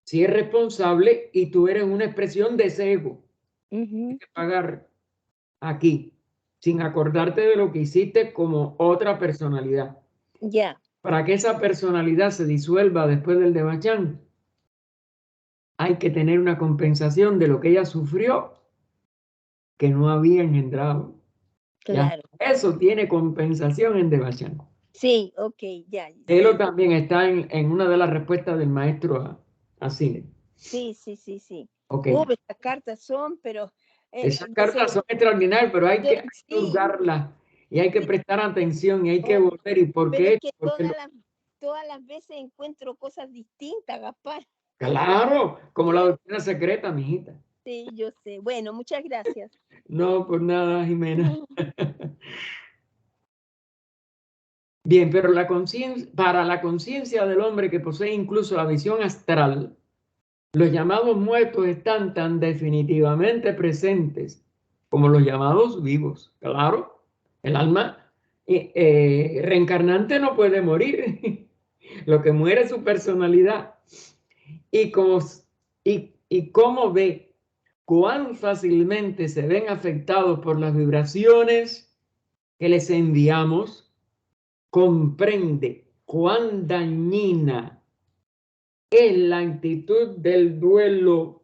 sí es responsable y tú eres una expresión de ese ego. Tienes ujú, que pagar aquí, sin acordarte de lo que hiciste como otra personalidad. ya, Para que esa personalidad se disuelva después del Devachan, hay que tener una compensación de lo que ella sufrió que no había engendrado. Ya, claro. eso tiene compensación en Devachan. Sí, ok, ya. Eso también está en una de las respuestas del maestro a Cine. Sí. Ok. Estas cartas son, pero Esas cartas son extraordinarias, pero hay que sí, juzgarlas y hay que sí. prestar atención y hay que Oh, volver. ¿Y por pero es qué? que Porque todas las veces encuentro cosas distintas, Gaspar. claro, como la doctrina secreta, mijita. Sí, yo sé. Bueno, muchas gracias. No, por nada, Jimena. Bien, pero para la conciencia del hombre que posee incluso la visión astral, los llamados muertos están tan definitivamente presentes como los llamados vivos. Claro, el alma reencarnante no puede morir. Lo que muere es su personalidad. Y cómo ve cuán fácilmente se ven afectados por las vibraciones que les enviamos, comprende cuán dañina es la actitud del duelo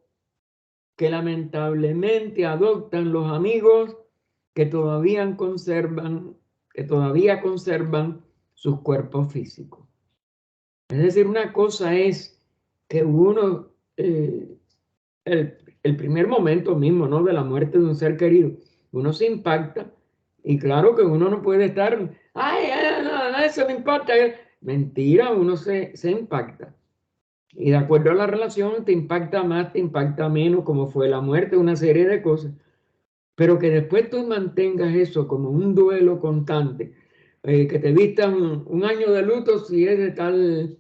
que lamentablemente adoptan los amigos que todavía conservan sus cuerpos físicos. Es decir, una cosa es que uno, el primer momento mismo, ¿no?, de la muerte de un ser querido, uno se impacta y claro que uno no puede estar, ay, no, eso me importa. Mentira, uno se impacta. Y de acuerdo a la relación, te impacta más, te impacta menos, como fue la muerte, una serie de cosas. Pero que después tú mantengas eso como un duelo constante, que te vistan un año de luto si es de tal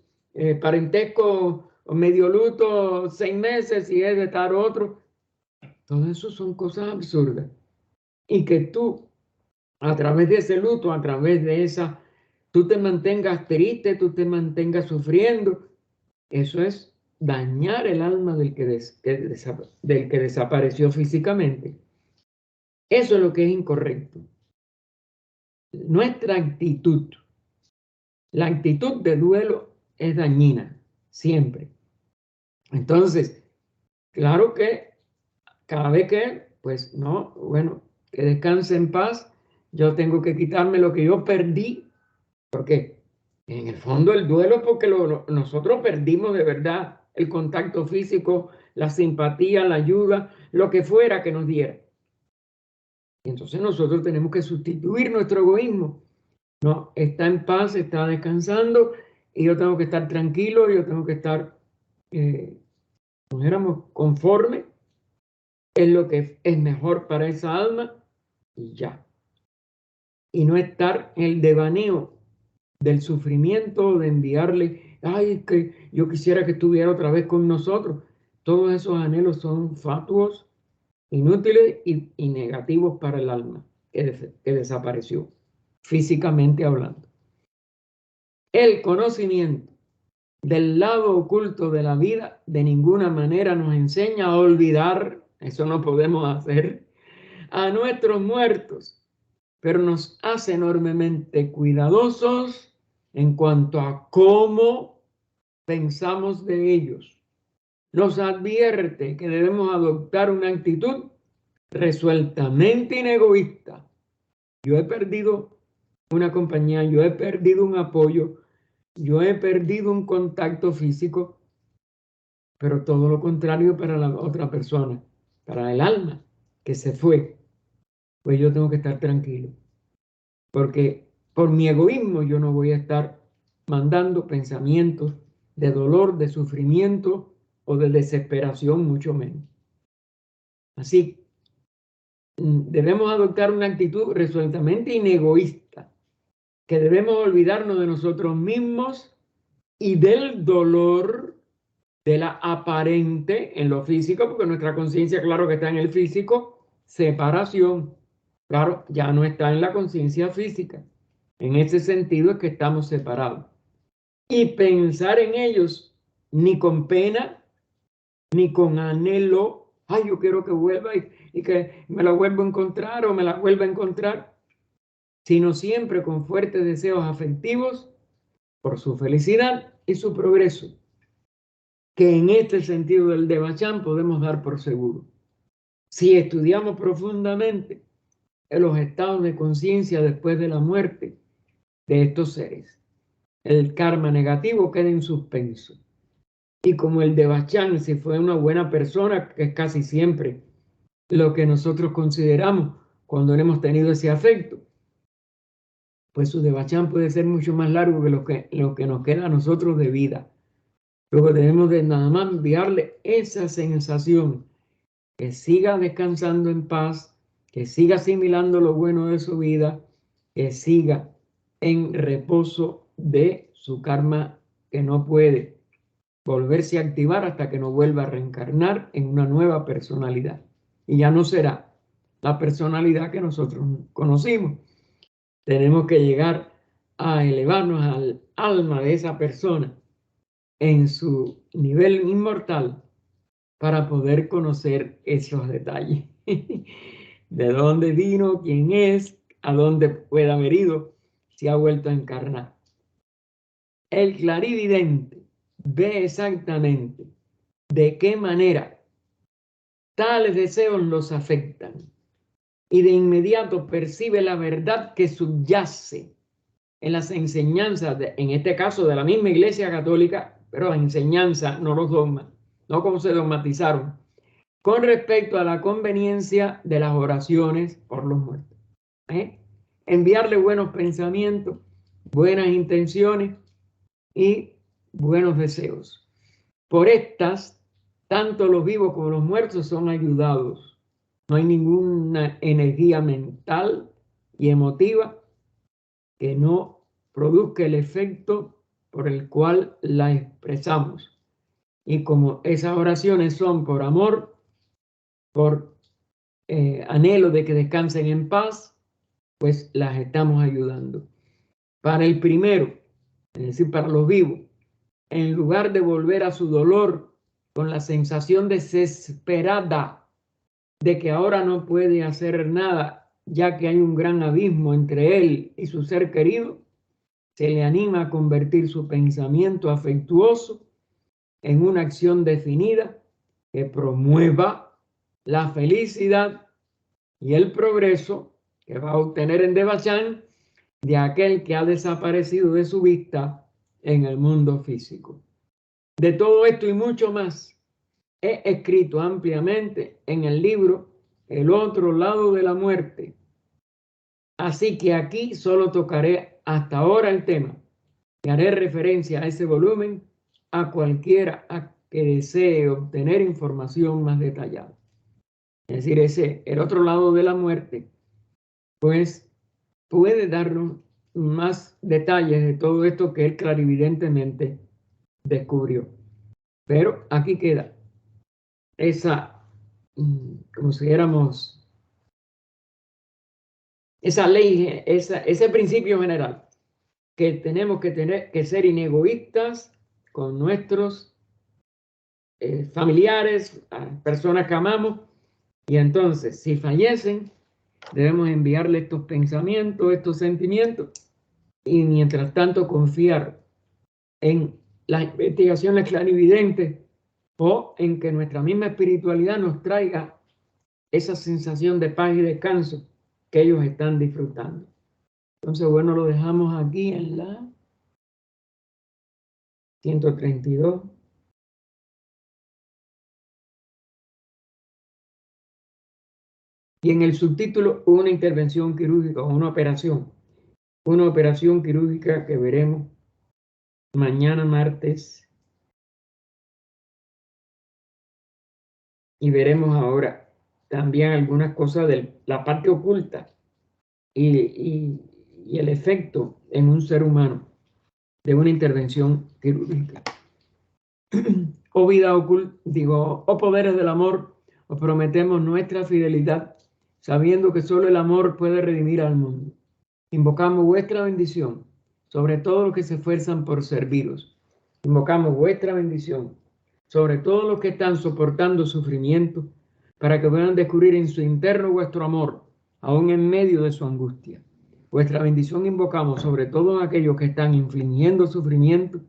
parentesco o medio luto 6 meses y es de estar otro. Todo eso son cosas absurdas. Y que tú, a través de ese luto, a través de esa, tú te mantengas triste, tú te mantengas sufriendo, eso es dañar el alma del que desapareció físicamente. Eso es lo que es incorrecto. Nuestra actitud, la actitud de duelo es dañina, siempre. Entonces, claro que cada vez que, pues no, bueno, que descanse en paz, yo tengo que quitarme lo que yo perdí, porque en el fondo el duelo es porque nosotros perdimos de verdad el contacto físico, la simpatía, la ayuda, lo que fuera que nos diera. Y entonces nosotros tenemos que sustituir nuestro egoísmo. No, está en paz, está descansando y yo tengo que estar tranquilo, yo tengo que estar, conforme, es lo que es mejor para esa alma y ya. Y no estar en el devaneo del sufrimiento, de enviarle, ay, que yo quisiera que estuviera otra vez con nosotros. Todos esos anhelos son fatuos, inútiles y negativos para el alma que desapareció, físicamente hablando. El conocimiento del lado oculto de la vida de ninguna manera nos enseña a olvidar, eso no podemos hacer, a nuestros muertos, pero nos hace enormemente cuidadosos en cuanto a cómo pensamos de ellos. Nos advierte que debemos adoptar una actitud resueltamente inegoísta. Yo he perdido una compañía, yo he perdido un apoyo, yo he perdido un contacto físico, pero todo lo contrario para la otra persona, para el alma que se fue. Pues yo tengo que estar tranquilo, porque por mi egoísmo yo no voy a estar mandando pensamientos de dolor, de sufrimiento o de desesperación, mucho menos. Así, debemos adoptar una actitud resueltamente inegoísta, que debemos olvidarnos de nosotros mismos y del dolor de la aparente en lo físico, porque nuestra conciencia, claro que está en el físico, separación, claro, ya no está en la conciencia física. En ese sentido es que estamos separados. Y pensar en ellos ni con pena, ni con anhelo, ay, yo quiero que vuelva y que me la vuelva a encontrar o me la vuelva a encontrar, sino siempre con fuertes deseos afectivos por su felicidad y su progreso, que en este sentido del Devachan podemos dar por seguro. Si estudiamos profundamente los estados de conciencia después de la muerte de estos seres, el karma negativo queda en suspenso. Y como el Devachan, si fue una buena persona, que es casi siempre lo que nosotros consideramos cuando hemos tenido ese afecto, pues su Devachan puede ser mucho más largo que lo que nos queda a nosotros de vida. Luego debemos de nada más enviarle esa sensación, que siga descansando en paz, que siga asimilando lo bueno de su vida, que siga en reposo de su karma, que no puede volverse a activar hasta que no vuelva a reencarnar en una nueva personalidad. Y ya no será la personalidad que nosotros conocimos. Tenemos que llegar a elevarnos al alma de esa persona en su nivel inmortal para poder conocer esos detalles. De dónde vino, quién es, a dónde puede haber ido, si ha vuelto a encarnar. El clarividente ve exactamente de qué manera tales deseos los afectan y de inmediato percibe la verdad que subyace en las enseñanzas, en este caso de la misma Iglesia Católica, pero la enseñanza, no los dogmas, no como se dogmatizaron, con respecto a la conveniencia de las oraciones por los muertos. Enviarle buenos pensamientos, buenas intenciones y buenos deseos. Por estas, tanto los vivos como los muertos son ayudados. No hay ninguna energía mental y emotiva que no produzca el efecto por el cual la expresamos. Y como esas oraciones son por amor, por anhelo de que descansen en paz, pues las estamos ayudando. Para el primero, es decir, para los vivos, en lugar de volver a su dolor con la sensación desesperada de que ahora no puede hacer nada, ya que hay un gran abismo entre él y su ser querido, se le anima a convertir su pensamiento afectuoso en una acción definida que promueva la felicidad y el progreso que va a obtener en Devachan de aquel que ha desaparecido de su vista en el mundo físico. De todo esto y mucho más he escrito ampliamente en el libro El otro lado de la muerte. Así que aquí solo tocaré hasta ahora el tema y haré referencia a ese volumen a cualquiera que desee obtener información más detallada. Es decir, el otro lado de la muerte, pues puede darnos más detalles de todo esto que él clarividentemente descubrió. Pero aquí queda esa, como si dijéramos, esa ley, ese principio general, que tenemos que tener que ser inegoístas con nuestros familiares, personas que amamos, y entonces, si fallecen, debemos enviarle estos pensamientos, estos sentimientos, y mientras tanto confiar en las investigaciones clarividentes o en que nuestra misma espiritualidad nos traiga esa sensación de paz y descanso que ellos están disfrutando. Entonces, bueno, lo dejamos aquí en la 132. Y en el subtítulo, una intervención quirúrgica o una operación quirúrgica que veremos mañana martes. Y veremos ahora también algunas cosas de la parte oculta y el efecto en un ser humano de una intervención quirúrgica. Oh vida oculta, oh poderes del amor, os prometemos nuestra fidelidad, sabiendo que solo el amor puede redimir al mundo. Invocamos vuestra bendición sobre todos los que se esfuerzan por serviros. Invocamos vuestra bendición sobre todos los que están soportando sufrimiento, para que puedan descubrir en su interno vuestro amor, aún en medio de su angustia. Vuestra bendición invocamos sobre todos aquellos que están infligiendo sufrimiento,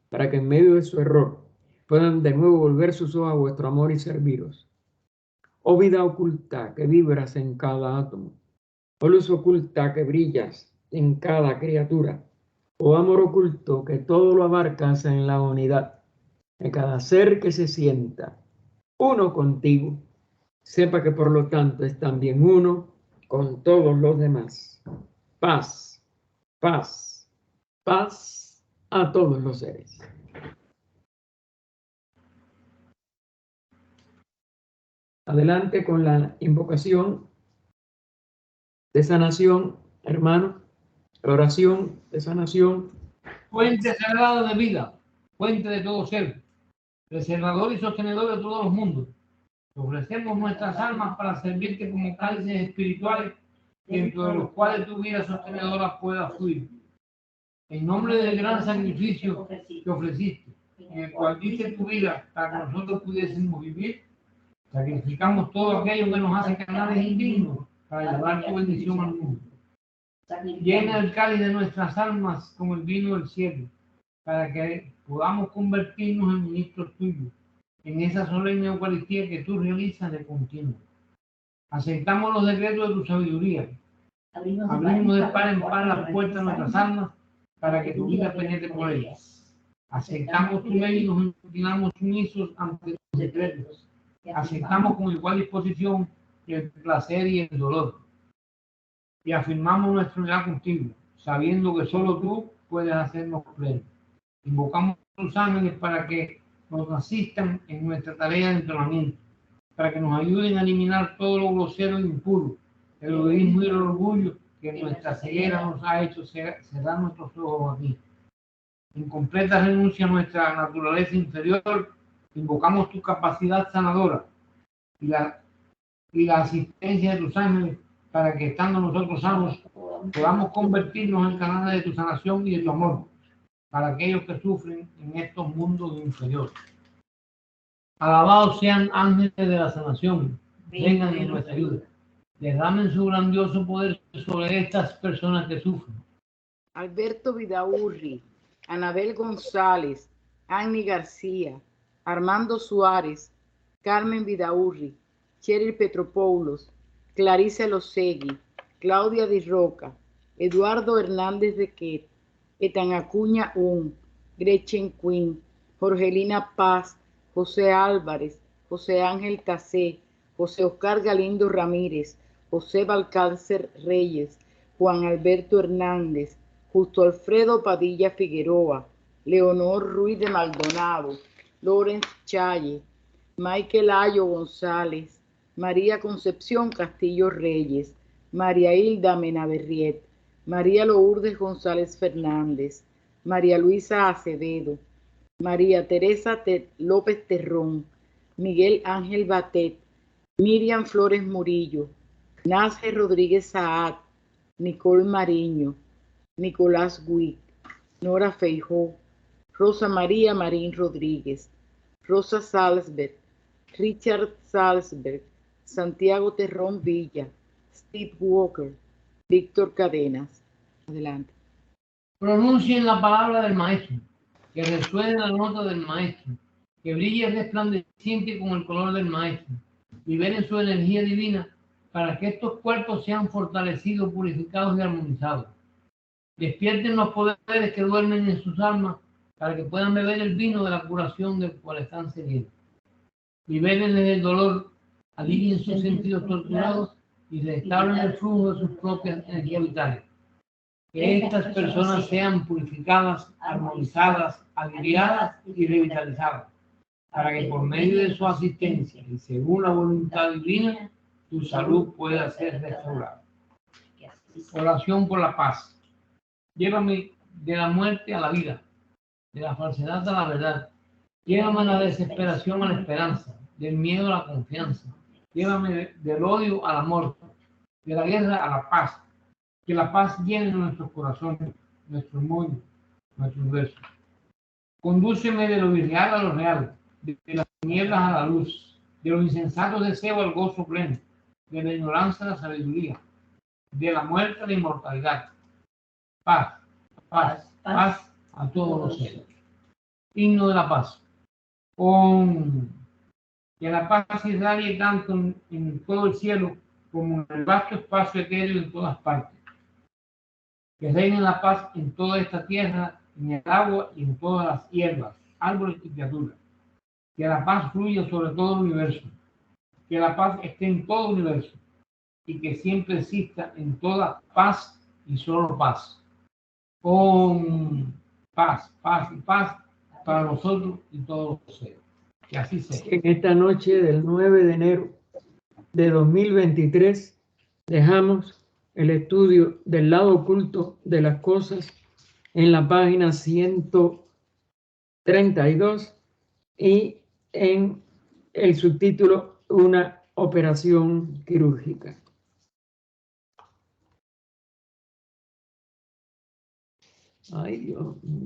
para que en medio de su error puedan de nuevo volver sus ojos a vuestro amor y serviros. Oh vida oculta que vibras en cada átomo, oh luz oculta que brillas en cada criatura, oh amor oculto que todo lo abarcas en la unidad de cada ser que se sienta uno contigo, sepa que por lo tanto es también uno con todos los demás. Paz, paz, paz a todos los seres. Adelante con la invocación de sanación, hermano. La oración de sanación. Fuente sagrado de vida, fuente de todo ser, preservador y sostenedor de todos los mundos. Te ofrecemos nuestras almas para servirte como cálices espirituales, dentro de los cuales tu vida sostenedora pueda fluir. En nombre del gran sacrificio que ofreciste, en el cual diste tu vida para que nosotros pudiésemos vivir, sacrificamos todo aquello que nos hace canales indignos para llevar tu bendición al mundo. Llena el cáliz de nuestras almas como el vino del cielo, para que podamos convertirnos en ministros tuyos, en esa solemne Eucaristía que tú realizas de continuo. Aceptamos los decretos de tu sabiduría. Abrimos de par en par las puertas de nuestras almas para que tu vida penetre por ellas. Aceptamos tu ley y nos inclinamos sumisos ante tus decretos. Aceptamos con igual disposición el placer y el dolor. Y afirmamos nuestra unidad contigo, sabiendo que solo tú puedes hacernos plenos. Invocamos tus ángeles para que nos asistan en nuestra tarea de entrenamiento, para que nos ayuden a eliminar todo lo grosero e impuro, el egoísmo y el orgullo que nuestra ceguera nos ha hecho cerrar nuestros ojos a ti. En completa renuncia a nuestra naturaleza inferior, Invocamos tu capacidad sanadora y la asistencia de tus ángeles para que, estando nosotros sanos, podamos convertirnos en canales de tu sanación y de tu amor para aquellos que sufren en estos mundos inferiores. Alabados sean ángeles de la sanación, vengan en nuestra ayuda. Derramen su grandioso poder sobre estas personas que sufren. Alberto Vidaurri, Anabel González, Annie García, Armando Suárez, Carmen Vidaurri, Cheryl Petropoulos, Clarice Losegui, Claudia Di Roca, Eduardo Hernández de Quet, Etan Acuña Un, Gretchen Quinn, Jorgelina Paz, José Álvarez, José Ángel Tacé, José Oscar Galindo Ramírez, José Balcácer Reyes, Juan Alberto Hernández, Justo Alfredo Padilla Figueroa, Leonor Ruiz de Maldonado, Lorenz Challe, Michael Ayo González, María Concepción Castillo Reyes, María Hilda Menaberriet, María Lourdes González Fernández, María Luisa Acevedo, María Teresa López Terrón, Miguel Ángel Batet, Miriam Flores Murillo, Nasger Rodríguez Saad, Nicole Mariño, Nicolás Guic, Nora Feijó, Rosa María Marín Rodríguez, Rosa Salzberg, Richard Salzberg, Santiago Terrón Villa, Steve Walker, Víctor Cadenas. Adelante. Pronuncien la palabra del Maestro, que resuene la nota del Maestro, que brille resplandeciente con el color del Maestro, liberen su energía divina para que estos cuerpos sean fortalecidos, purificados y armonizados. Despierten los poderes que duermen en sus almas para que puedan beber el vino de la curación del cual están sedientos. Libérenles del dolor, alivien sus sentidos torturados y restauren el flujo de sus propias energías vitales. Que estas personas sean purificadas, armonizadas, aliviadas y revitalizadas, para que por medio de su asistencia y según la voluntad divina, tu salud pueda ser restaurada. Oración por la paz. Llévame de la muerte a la vida, de la falsedad a la verdad. Llévame a la desesperación a la esperanza, del miedo a la confianza. Llévame del odio al amor, de la guerra a la paz. Que la paz llene nuestros corazones, nuestros mundos, nuestros versos. Condúceme de lo irreal a lo real, de las tinieblas a la luz, de los insensatos deseos al gozo pleno, de la ignorancia a la sabiduría, de la muerte a la inmortalidad. Paz, paz, paz a todos los seres. Himno de la paz. Que la paz irradie tanto en todo el cielo como en el vasto espacio etéreo en todas partes. Que reine la paz en toda esta tierra, en el agua y en todas las hierbas, árboles y criaturas. Que la paz fluya sobre todo el universo. Que la paz esté en todo el universo y que siempre exista en toda paz y solo paz. Paz, paz y paz para nosotros y todos los seres. Que así sea. En esta noche del 9 de enero de 2023 dejamos el estudio del lado oculto de las cosas en la página 132 y en el subtítulo Una operación quirúrgica. Ay, Dios mío.